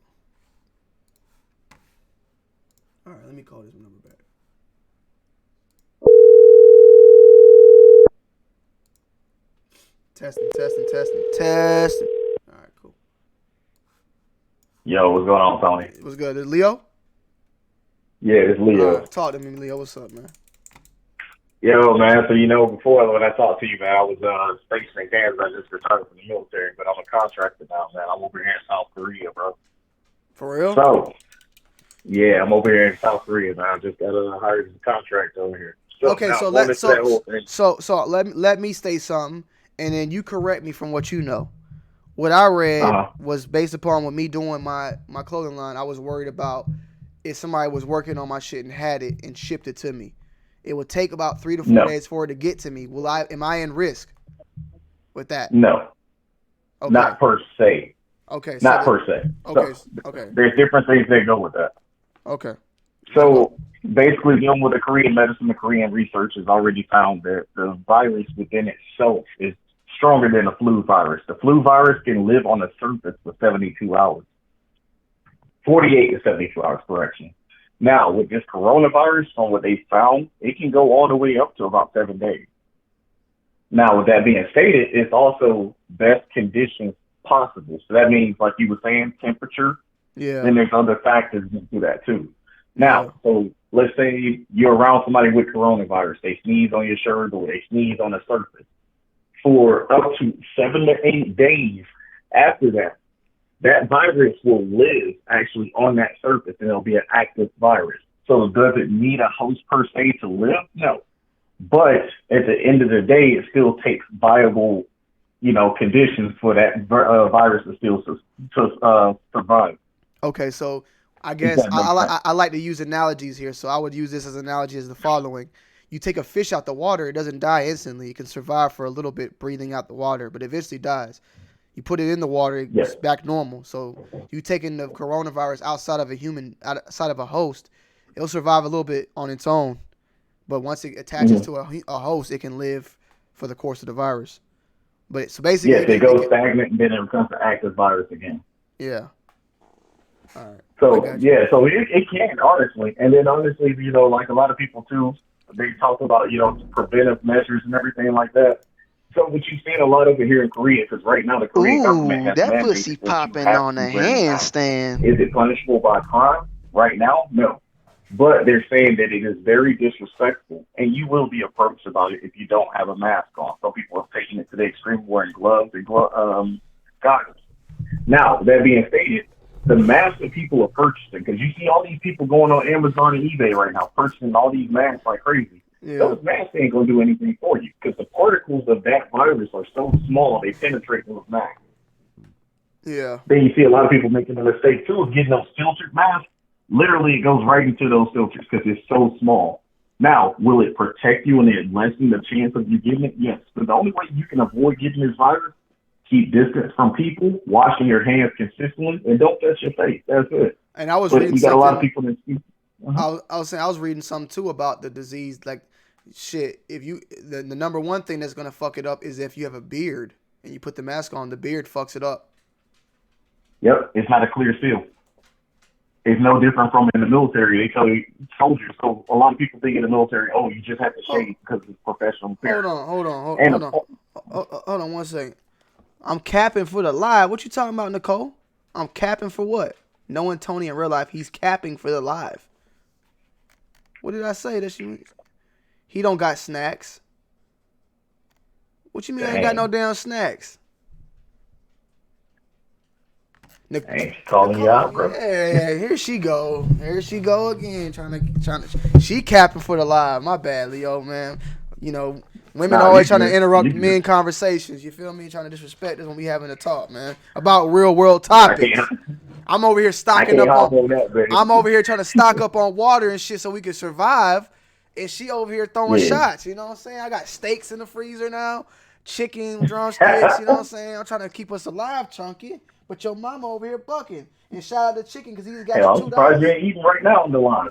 All right, let me call this number back. Testing. All right, cool. Yo, what's going on, Tony? What's good? Is Leo? Yeah, it's Leo. Talk to me, Leo. What's up, man? Yo, man, so before when I talked to you, man, I was stationed in Kansas. I just retired from the military, but I'm a contractor now, man. I'm over here in South Korea, bro. For real? So, yeah, I'm over here in South Korea, man. I just got hired as a contractor over here. So, Okay, now, so let me say something, and then you correct me from what you know. What I read was based upon with me doing my clothing line. I was worried about if somebody was working on my shit and had it and shipped it to me. It would take about 3 to 4 days for it to get to me. Am I in risk with that? No. Okay. Not per se. Okay. Not per se. Okay. So, okay. There's different things that go with that. Okay. So basically, dealing with the Korean medicine, the Korean research has already found that the virus within itself is stronger than the flu virus. The flu virus can live on the surface for 72 hours. 48 to 72 hours, correction. Now, with this coronavirus, on what they found, it can go all the way up to about 7 days. Now, with that being stated, it's also best conditions possible. So that means, like you were saying, temperature. Yeah. Then there's other factors into that too. Now, so let's say you're around somebody with coronavirus. They sneeze on your shirt or they sneeze on the surface. For up to 7 to 8 days after that, that virus will live actually on that surface and it'll be an active virus. So does it need a host per se to live? No. But at the end of the day, it still takes viable, conditions for that virus to still survive. Okay, so I guess I like to use analogies here. So I would use this as an analogy as the following. You take a fish out the water, it doesn't die instantly. It can survive for a little bit breathing out the water, but eventually dies. You put it in the water, it's back normal. So you taking the coronavirus outside of a human, outside of a host, it'll survive a little bit on its own. But once it attaches to a host, it can live for the course of the virus. But so basically, it goes stagnant and then it becomes an active virus again. Yeah. All right. So so it can honestly, and then honestly, like a lot of people too, they talk about preventive measures and everything like that. So what you seeing a lot over here in Korea, because right now the Korean government has that pussy popping on a handstand. Is it punishable by crime right now? No. But they're saying that it is very disrespectful, and you will be approached about it if you don't have a mask on. Some people are taking it to the extreme, wearing gloves and goggles. Now, that being stated, the masks that people are purchasing, because you see all these people going on Amazon and eBay right now, purchasing all these masks like crazy. Yeah. Those masks ain't going to do anything for you because the particles of that virus are so small, they penetrate those masks. Yeah. Then you see a lot of people making the mistake, too, of getting those filtered masks. Literally, it goes right into those filters because it's so small. Now, will it protect you and it lessen the chance of you getting it? Yes. But the only way you can avoid getting this virus, keep distance from people, washing your hands consistently, and don't touch your face. That's it. And I was reading you got a lot of people that I was reading something too about the disease. Like, shit, if you the number one thing that's gonna fuck it up is if you have a beard and you put the mask on, the beard fucks it up. Yep, it's not a clear seal. It's no different from in the military. They tell you soldiers. So a lot of people think in the military, you just have to shave because it's professional appearance. Hold on 1 second. I'm capping for the live. What you talking about, Nicole? I'm capping for what? Knowing Tony in real life, he's capping for the live. What did I say? He don't got snacks. What you mean I ain't got no damn snacks? Hey, calling you out, bro. Yeah, here she go. Here she go again, trying to. She capping for the live. My bad, Leo, man. Women always trying to interrupt men conversations. You feel me? Trying to disrespect us when we having a talk, man, about real world topics. I'm over here stocking up on. I'm over here trying to stock up on water and shit so we can survive, and she over here throwing shots. You know what I'm saying? I got steaks in the freezer now, chicken drumsticks. You know what I'm saying? I'm trying to keep us alive, Chunky. But your mama over here bucking. And shout out to Chicken because he's got I'm you $2. surprised you ain't eating right now on the line.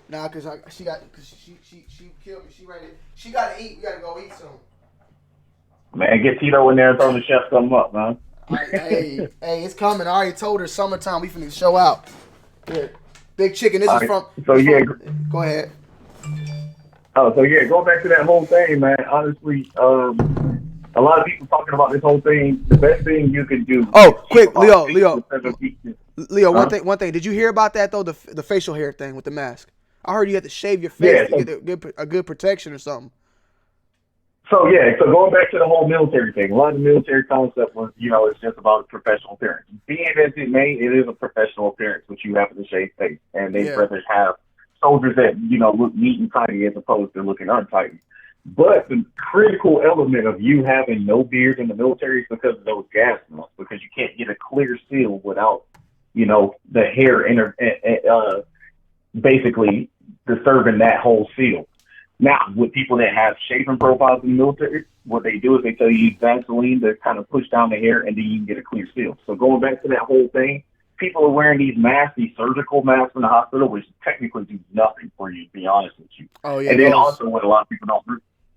Nah, cause she killed me. She ready. She gotta eat. We gotta go eat soon. Man, get Tito in there and throw the chef something up, man. Hey, it's coming. I already told her summertime we finna show out. Here. Big Chicken, this is from. Go ahead. Oh, so yeah, going back to that whole thing, man. Honestly, a lot of people talking about this whole thing. The best thing you can do. Oh, quick, Leo. Huh? One thing. Did you hear about that though? The facial hair thing with the mask. I heard you had to shave your face to get a good protection or something. So going back to the whole military thing, a lot of the military concept was, it's just about a professional appearance. Being as it may, it is a professional appearance, which you have to shave face, and they'd rather have soldiers that look neat and tidy as opposed to looking untidy. But the critical element of you having no beard in the military is because of those gas masks, because you can't get a clear seal without, the hair basically disturbing that whole seal. Now, with people that have shaving profiles in the military, what they do is they tell you use Vaseline to kind of push down the hair, and then you can get a clear seal. So going back to that whole thing, people are wearing these masks, these surgical masks in the hospital, which technically do nothing for you, to be honest with you. Oh, yeah. And then also what a lot of people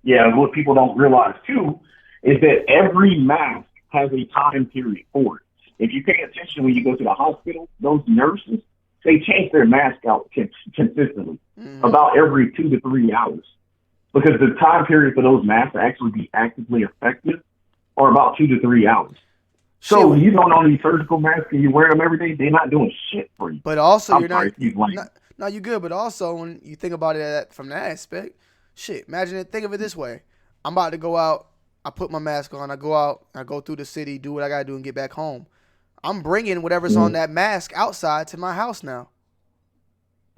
what people don't realize too is that every mask has a time period for it. If you pay attention when you go to the hospital, those nurses, they change their mask out consistently, about every 2 to 3 hours, because the time period for those masks to actually be actively effective are about 2 to 3 hours. So you don't own these surgical masks and you wear them every day, they're not doing shit for you. But also, you're good. But also, when you think about it from that aspect, think of it this way: I'm about to go out. I put my mask on. I go out. I go through the city, do what I gotta do, and get back home. I'm bringing whatever's on that mask outside to my house now.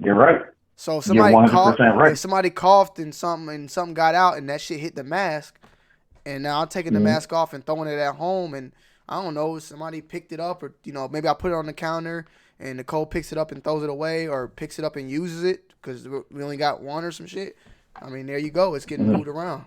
You're right. So if somebody coughed, right. if somebody coughed and something got out and that shit hit the mask, and now I'm taking the mask off and throwing it at home, and I don't know, somebody picked it up, or maybe I put it on the counter and Nicole picks it up and throws it away, or picks it up and uses it because we only got one or some shit. I mean, there you go. It's getting moved around.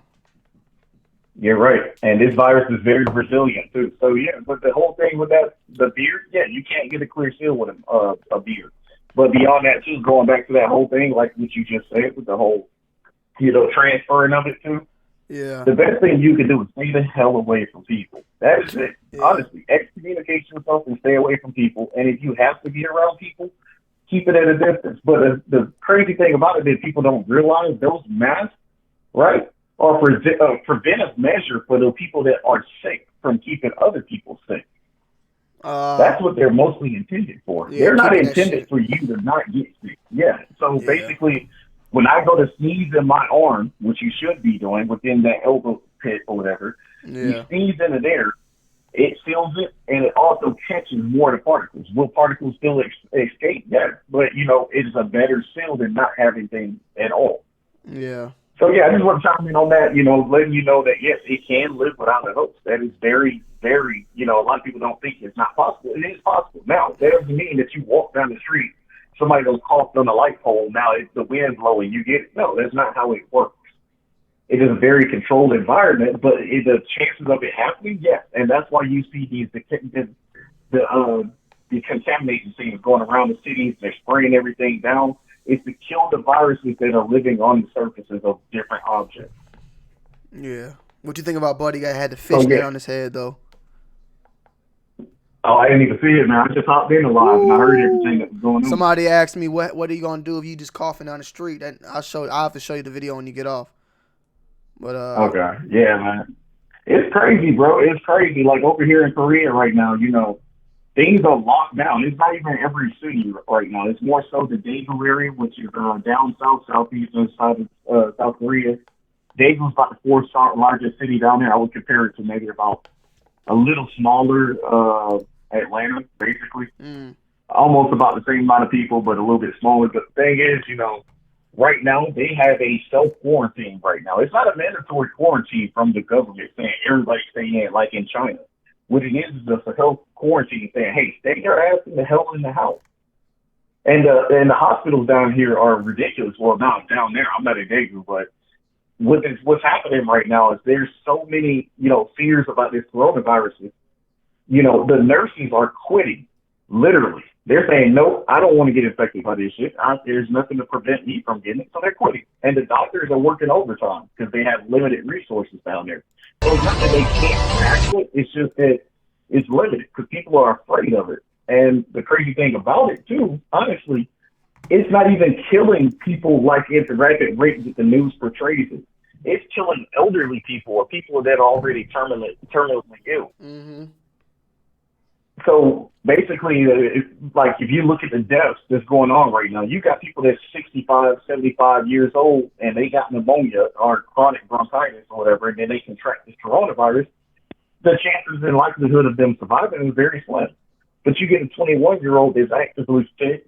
You're right. And this virus is very resilient, too. So, but the whole thing with the beard, you can't get a clear seal with a beard. But beyond that, too, going back to that whole thing, like what you just said, with the whole, transferring of it, too. Yeah. The best thing you can do is stay the hell away from people. That is it. Yeah. Honestly, excommunication yourself and stay away from people. And if you have to be around people, keep it at a distance. But the crazy thing about it that people don't realize, those masks, right, are a preventive measure for the people that are sick from keeping other people sick. That's what they're mostly intended for. Yeah, they're not intended for you to not get sick. Yeah. So basically, when I go to sneeze in my arm, which you should be doing within that elbow pit or whatever, you sneeze into there, it seals it, and it also catches more of the particles. Will particles still escape? Yes. But, it's a better seal than not having things at all. Yeah. So, I just want to chime in on that, letting you know that, yes, it can live without a host. That is very, very, a lot of people don't think it's not possible. It is possible. Now, that doesn't mean that you walk down the street, somebody goes coughed on the light pole, now it's the wind blowing, you get it. No, that's not how it works. It is a very controlled environment, but the chances of it happening, yes. And that's why you see the contamination things going around the cities. They're spraying everything down. It's to kill the viruses that are living on the surfaces of different objects. Yeah. What you think about Buddy guy had the fish net on his head, though? Oh, I didn't even see it, man. I just hopped in live and I heard everything that was going on. Somebody asked me, what are you going to do if you just coughing down the street? And I'll have to show you the video when you get off. But okay. Yeah, man. It's crazy, bro. It's crazy. Like over here in Korea right now, things are locked down. It's not even every city right now. It's more so the Daegu area, which is down south, southeastern side of South Korea. Daegu's about the fourth largest city down there. I would compare it to maybe about a little smaller Atlanta, basically. Almost about the same amount of people, but a little bit smaller. But the thing is, right now they have a self-quarantine right now. It's not a mandatory quarantine from the government saying everybody stay in like in China. What it is just a health quarantine saying, hey, stay your ass in the hell in the house. And the hospitals down here are ridiculous. Well, not down there. I'm not in Daegu, but what's happening right now is there's so many, fears about this coronavirus. The nurses are quitting, literally. They're saying, no, I don't want to get infected by this shit. There's nothing to prevent me from getting it, so they're quitting. And the doctors are working overtime because they have limited resources down there. So it's not that they can't tackle it, it's just that it's limited because people are afraid of it. And the crazy thing about it, too, honestly, it's not even killing people like at the rapid rate that the news portrays it. It's killing elderly people or people that are already terminally ill. Mm-hmm. So basically, if you look at the deaths that's going on right now, you got people that's 65, 75 years old and they got pneumonia or chronic bronchitis or whatever, and then they contract this coronavirus. The chances and likelihood of them surviving is very slim. But you get a 21-year-old that's actively fit,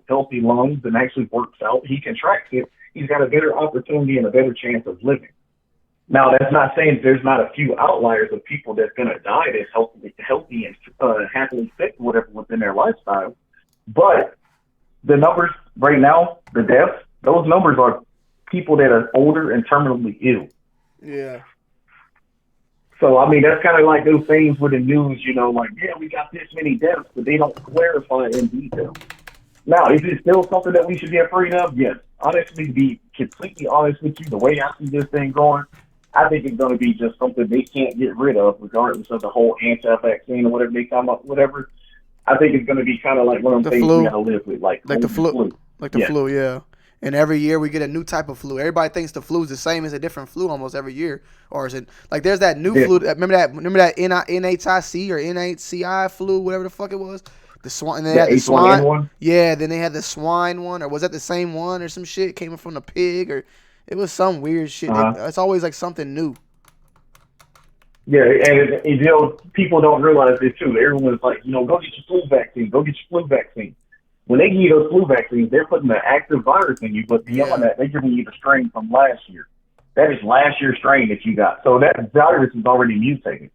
healthy lungs and actually works out. He contracts it. He's got a better opportunity and a better chance of living. Now, that's not saying there's not a few outliers of people that's going to die that's healthy and happily fit, whatever, within their lifestyle. But the numbers right now, the deaths, those numbers are people that are older and terminally ill. Yeah. So, I mean, that's kind of like those things with the news, we got this many deaths, but they don't clarify in detail. Now, is it still something that we should be afraid of? Yes. Honestly, to be completely honest with you, the way I see this thing going, I think it's going to be just something they can't get rid of, regardless of the whole anti-vaccine or whatever they come up, whatever. I think it's going to be kind of like one of them things we got to live with, like the flu. Like the yeah. flu, yeah. And every year we get a new type of flu. Everybody thinks the flu is the same as a different flu almost every year. Or is it like there's that new flu? Remember that NHIC or NHCI flu, whatever the fuck it was? The swine. And they had the swine one. Yeah, then they had the swine one, or was that the same one or some shit? It came from the pig, or it was some weird shit. It's always like something new. Yeah, and people don't realize this too. Everyone's like, go get your flu vaccine. Go get your flu vaccine. When they give you those flu vaccines, they're putting the active virus in you, but beyond that, they're giving you the strain from last year. That is last year's strain that you got. So that virus is already mutated.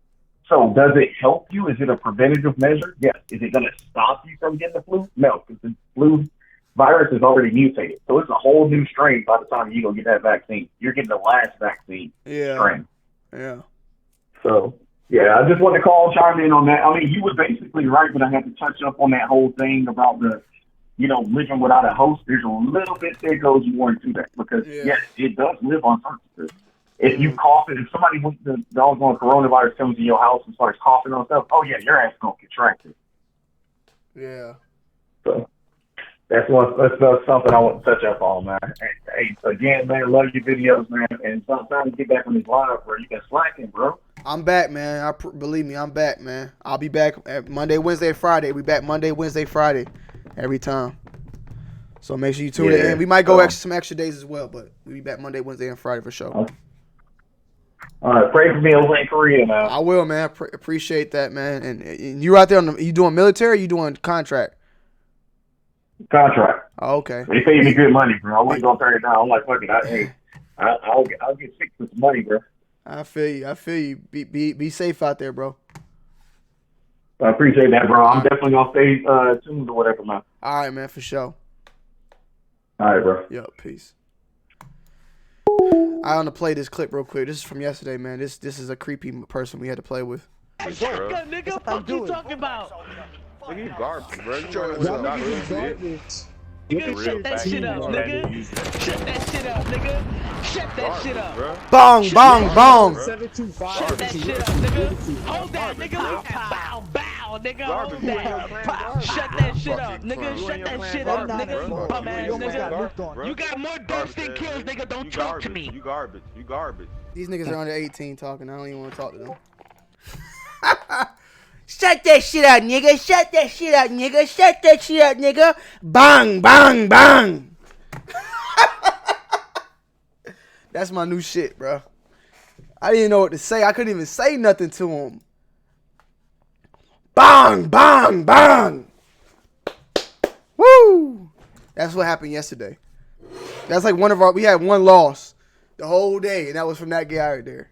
So does it help you? Is it a preventative measure? Yes. Is it going to stop you from getting the flu? No, because the flu virus is already mutated. So it's a whole new strain by the time you go get that vaccine. You're getting the last vaccine strain. Yeah. So, yeah, I just want to chime in on that. I mean, you were basically right, but I had to touch up on that whole thing about the living without a host. There's a little bit that goes more into that because, yes, it does live on surfaces. If you cough it, if somebody with the doggone coronavirus comes to your house and starts coughing on stuff, oh, yeah, your ass going to contract it. Yeah. So that's something I want to touch up on, man. Hey, again, man, love your videos, man. And sometimes get back on these live, bro. You been slacking, bro. I'm back, man. Believe me, I'm back, man. I'll be back Monday, Wednesday, Friday. We back Monday, Wednesday, Friday every time. So make sure you tune in. We might go some extra days as well, but we'll be back Monday, Wednesday, and Friday for sure. Okay. All right, pray for me over in Korea, man. I will, man. Appreciate that, man. And you out there you doing military or you doing contract? Contract. Oh, okay. They pay me good money, bro. I wasn't going to turn it down. I'm like, fuck it. I'll get sick with some money, bro. I feel you. Be safe out there, bro. I appreciate that, bro. I'm definitely going to stay tuned or whatever, man. All right, man, for sure. All right, bro. Yo, peace. I want to play this clip real quick. This is from yesterday, man. This is a creepy person we had to play with. Shotgun, nigga. What you talking about? Nigga, you garbage, bro. Nigga, shut that shit up, nigga. Shut that shit up, nigga. Shut that shit up. Bong, bong, bong. Shut that shit up, nigga. Hold that, nigga. Bow, bow, nigga. Hold that. Shut that shit up, nigga. Shut that shit up, nigga. Bum ass nigga. You got more deaths than kills, nigga. Don't talk to me. You garbage. These niggas are under 18 talking. I don't even want to talk to them. Shut that shit out, nigga. Shut that shit out, nigga. Shut that shit out, nigga. Bang, bang, bang. That's my new shit, bro. I didn't know what to say. I couldn't even say nothing to him. Bang, bang, bang. Woo. That's what happened yesterday. That's like we had one loss the whole day, and that was from that guy right there.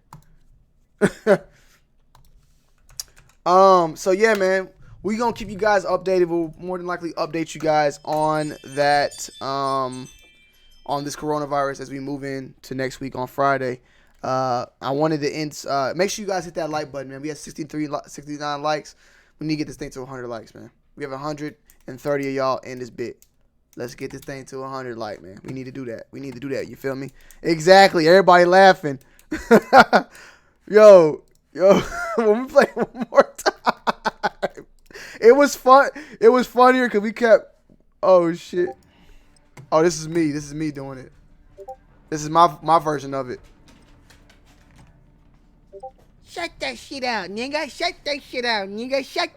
So yeah, man, we're gonna keep you guys updated. We'll more than likely update you guys on that, on this coronavirus as we move into next week on Friday. I wanted to end. Make sure you guys hit that like button, man. We have 69 likes. We need to get this thing to 100 likes, man. We have 130 of y'all in this bit. Let's get this thing to 100 likes, man. We need to do that. We need to do that. You feel me? Exactly. Everybody laughing. Yo. When we play one more time, it was fun. It was funnier because we kept. Oh shit. Oh, this is me. This is me doing it. This is my version of it. Shut that shit out, nigga. Shut that shit out, nigga. Shut.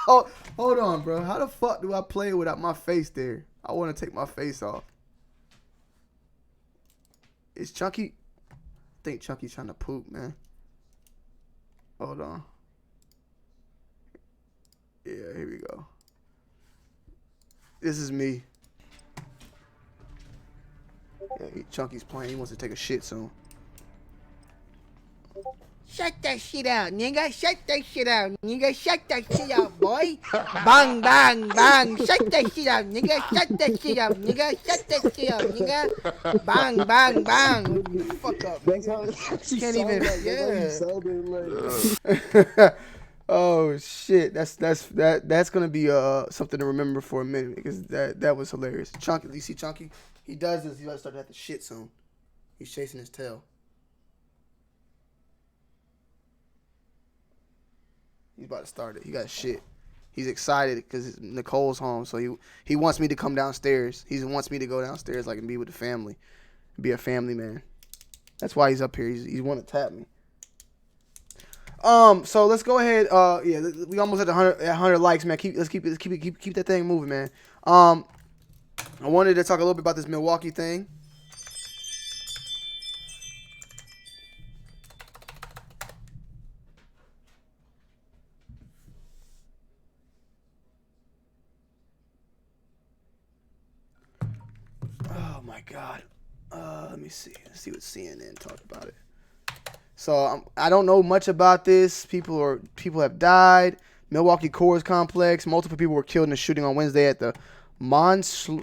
Oh, hold on, bro. How the fuck do I play without my face there? I want to take my face off. Is Chunky? I think Chunky's trying to poop, man. Hold on. Yeah, here we go. This is me. Yeah, Chunky's playing. He wants to take a shit soon. Shut that shit out, nigga. Shut that shit out, nigga. Shut that shit out, boy. Bang, bang, bang. Shut that shit out, nigga. Shut that shit out, nigga. Shut that shit out, nigga. Bang, bang, bang. Fuck up. Can't even. Yeah. Oh shit. That's gonna be something to remember for a minute because that was hilarious. Chunky, you see Chunky? He does this. He's about to start to have to shit soon. He's chasing his tail. He's about to start it. He got shit. He's excited because Nicole's home, so he wants me to come downstairs. He wants me to go downstairs, like, and be with the family, be a family man. That's why he's up here. He's want to tap me. So let's go ahead. Yeah, we almost at 100 likes, man. Let's keep that thing moving, man. I wanted to talk a little bit about this Milwaukee thing. Oh my God. Let me see. Let's see what CNN talked about it. So I don't know much about this. People have died. Milwaukee Coors Complex. Multiple people were killed in a shooting on Wednesday at the Monsol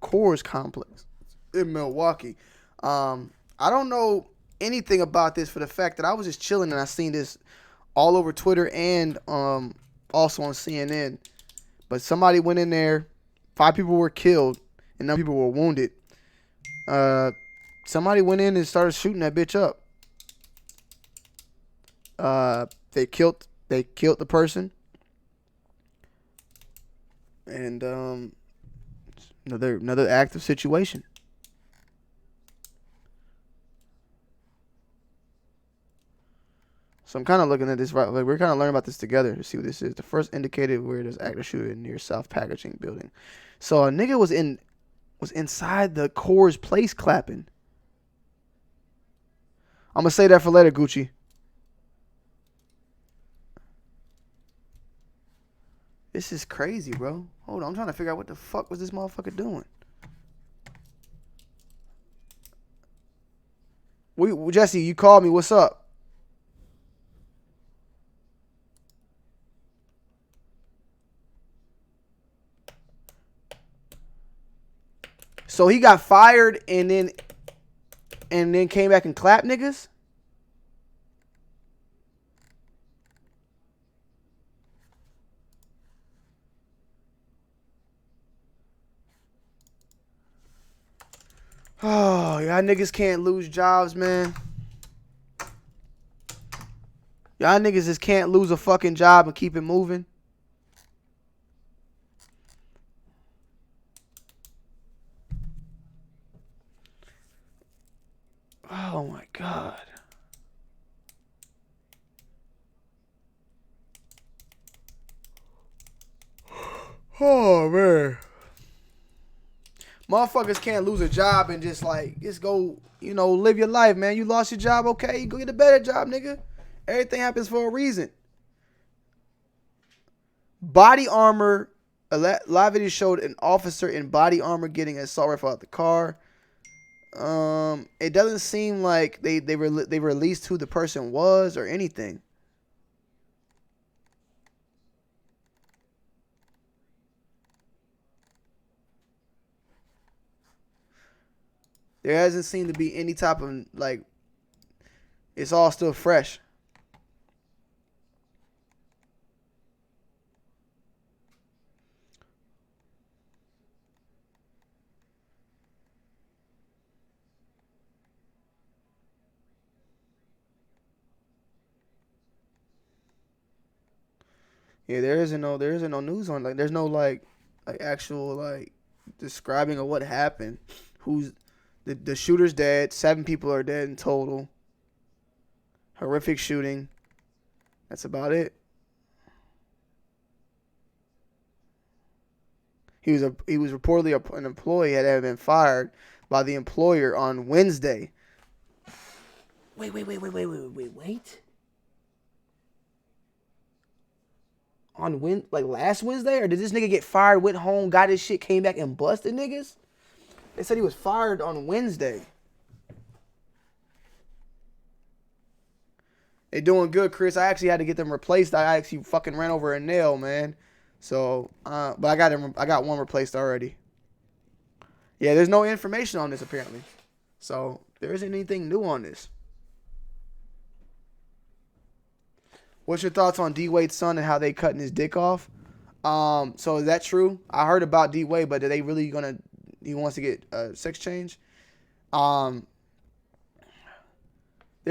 Coors Complex in Milwaukee. I don't know anything about this for the fact that I was just chilling and I seen this all over Twitter and also on CNN. But somebody went in there. 5 people were killed and 9 people were wounded. Somebody went in and started shooting that bitch up. They killed the person. And another active situation. So I'm kind of looking at this, right? Like, we're kind of learning about this together to see what this is. The first indicated where there's active shooting near South Packaging building. So a nigga was inside the Coors place clapping. I'm gonna say that for later, Gucci. This is crazy, bro. Hold on, I'm trying to figure out what the fuck was this motherfucker doing. Jesse, you called me. What's up? So he got fired and then came back and clapped niggas? Oh, y'all niggas can't lose jobs, man. Y'all niggas just can't lose a fucking job and keep it moving. Oh my God. Oh man. Motherfuckers can't lose a job and just go, live your life, man. You lost your job, okay? You go get a better job, nigga. Everything happens for a reason. Body armor. A live video showed an officer in body armor getting an assault rifle out the car. It doesn't seem like they released who the person was or anything. There hasn't seemed to be any type of, like, it's all still fresh. Yeah, there isn't no news on, like, there's no like actual like describing of what happened. Who's the shooter's dead. 7 people are dead in total. Horrific shooting. That's about it. He was reportedly an employee had been fired by the employer on Wednesday. Wait. On like last Wednesday, or did this nigga get fired, went home, got his shit, came back and busted niggas? They said he was fired on Wednesday. They doing good, Chris. I actually had to get them replaced. I actually fucking ran over a nail, man. So, but I got one replaced already. Yeah, there's no information on this apparently. So there isn't anything new on this. What's your thoughts on D Wade's son and how they cutting his dick off? So is that true? I heard about D Wade, but are they really gonna? He wants to get a sex change. There's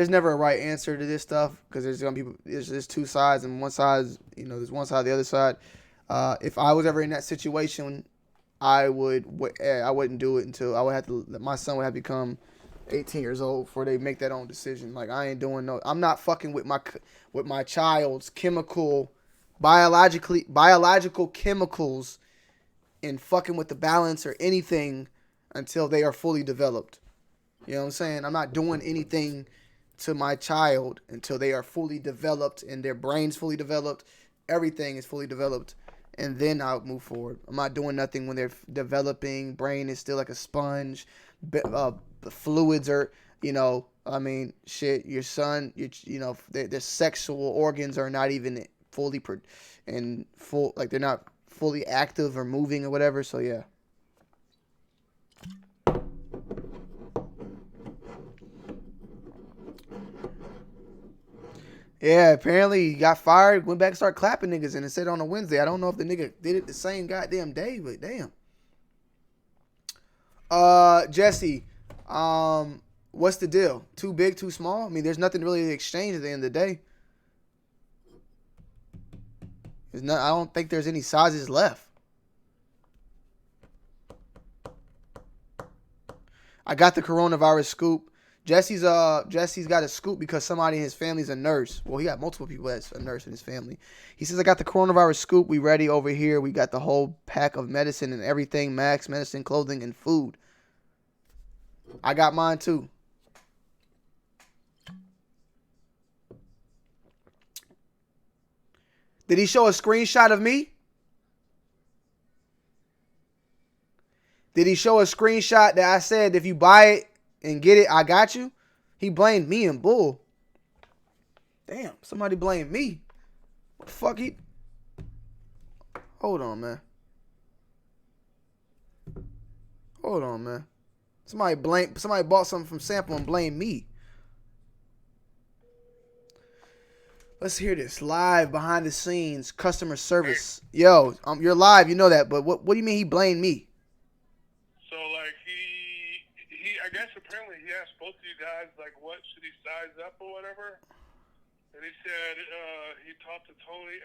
never a right answer to this stuff because there's gonna be there's 2 sides, and one side is, there's one side, the other side. If I was ever in that situation, I wouldn't do it until my son would have become 18 years old before they make that own decision. Like, I ain't doing I'm not fucking with my child's biological chemicals and fucking with the balance or anything until they are fully developed. You know what I'm saying? I'm not doing anything to my child until they are fully developed and their brain's fully developed. Everything is fully developed. And then I'll move forward. I'm not doing nothing when they're developing. Brain is still like a sponge. The fluids are, shit. Your son, their sexual organs are not even fully like they're not fully active or moving or whatever. So yeah. Yeah, apparently he got fired, went back and started clapping niggas, and it said on a Wednesday. I don't know if the nigga did it the same goddamn day, but damn. Jesse, what's the deal? Too big, too small? I mean, there's nothing really to exchange at the end of the day. I don't think there's any sizes left. I got the coronavirus scoop. Jesse's got a scoop because somebody in his family's a nurse. Well, he got multiple people that's a nurse in his family. He says, I got the coronavirus scoop. We ready over here. We got the whole pack of medicine and everything. Max, medicine, clothing, and food. I got mine too. Did he show a screenshot of me? Did he show a screenshot that I said, if you buy it and get it, I got you? He blamed me and bull. Damn, somebody blamed me. What the fuck he... Hold on, man. Hold on, man. Somebody bought something from Sample and blamed me. Let's hear this. Live behind the scenes, customer service. Yo, you're live, you know that, but what do you mean he blamed me? So, like, he I guess apparently he asked both of you guys, like, what should he size up or whatever? And he said he talked to Tony,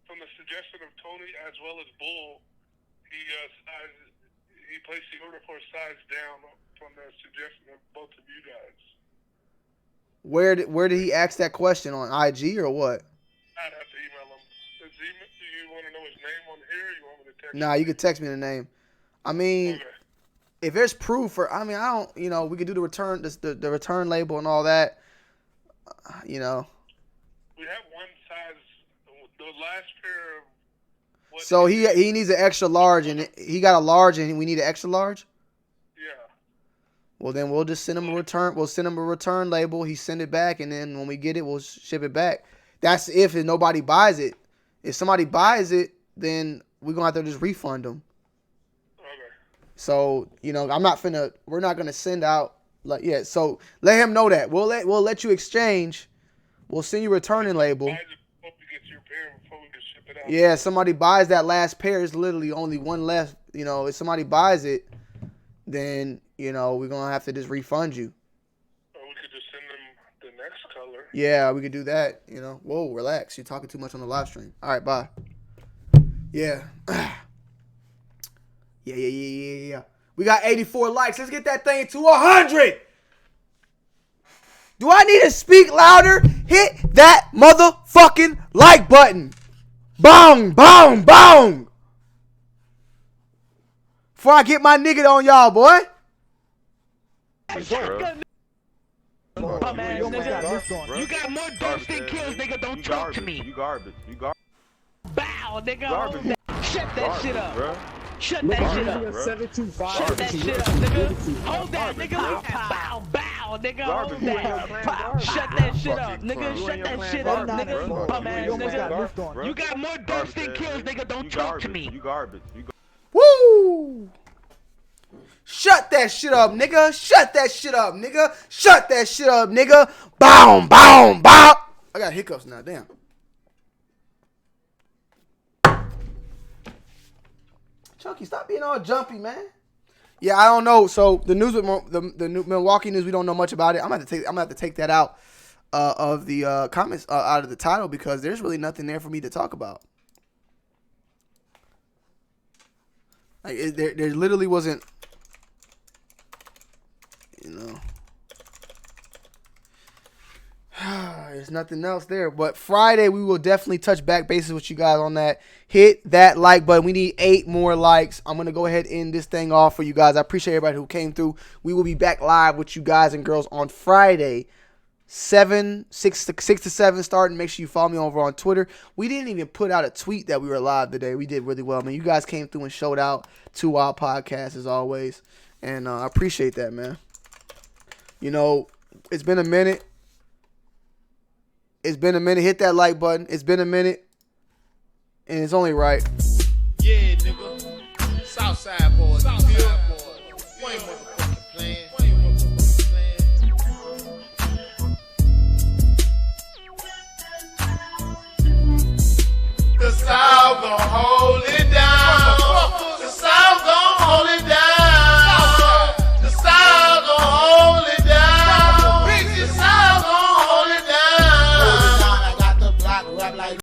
from the suggestion of Tony as well as Bull, he placed the order for a size down from the suggestion of both of you guys. Where did he ask that question, on IG or what? I'd have to email him. Do you want to know his name on here, or you want me to text Nah, you could text me the name. I mean, okay. If there's proof I don't, we could do the return, the return label and all that, We have one size, the last pair of... So he needs an extra large, and he got a large, and we need an extra large? Yeah. Well, then we'll just send him a return. We'll send him a return label. He send it back, and then when we get it, we'll ship it back. That's if nobody buys it. If somebody buys it, then we're going to have to just refund them. Okay. So, you know, we're not gonna send out like, yeah. So let him know that we'll let you exchange. We'll send you a returning label. Yeah, somebody buys that last pair. It's literally only one left. You know, if somebody buys it, then, you know, we're gonna have to just refund you. Or we could just send them the next color. Yeah, we could do that. You know, whoa, relax. You're talking too much on the live stream. All right, bye. Yeah. Yeah. We got 84 likes. Let's get that thing to 100. Do I need to speak louder? Hit that motherfucking like button. Bong, bong, bong. Before I get my nigga on y'all, boy. You got more dust than kills, nigga. Don't talk to me. You garbage. Bow, nigga. Shut that shit up. Bro. Shut that shit up. 725. Shut that shit up, nigga. Hold that, nigga. Bow, nigga. Hold that. Shut that shit up, nigga. Shut that shit up, nigga. Bum ass nigga. You got more dust than kills, nigga. Don't talk to me. You garbage. Woo! Shut that shit up, nigga. Shut that shit up, nigga. Shut that shit up, nigga. Bow, bow, bow. I got hiccups now, damn. Chunky, stop being all jumpy, man. Yeah, I don't know. So the news with the new Milwaukee news, we don't know much about it. I'm gonna have to take that out of the comments out of the title because there's really nothing there for me to talk about. Like there literally wasn't, you know. There's nothing else there. But Friday, we will definitely touch back bases with you guys on that. Hit that like button. We need 8 more likes. I'm going to go ahead and end this thing off for you guys. I appreciate everybody who came through. We will be back live with you guys and girls on Friday, 6 to 7 starting. Make sure you follow me over on Twitter. We didn't even put out a tweet that we were live today. We did really well, man. You guys came through and showed out to our podcast as always. And I appreciate that, man. You know, it's been a minute. It's been a minute. Hit that like button. It's been a minute. And it's only right. Yeah, nigga. Southside boys. Southside boys. You ain't motherfucking playing. The South gonna hold.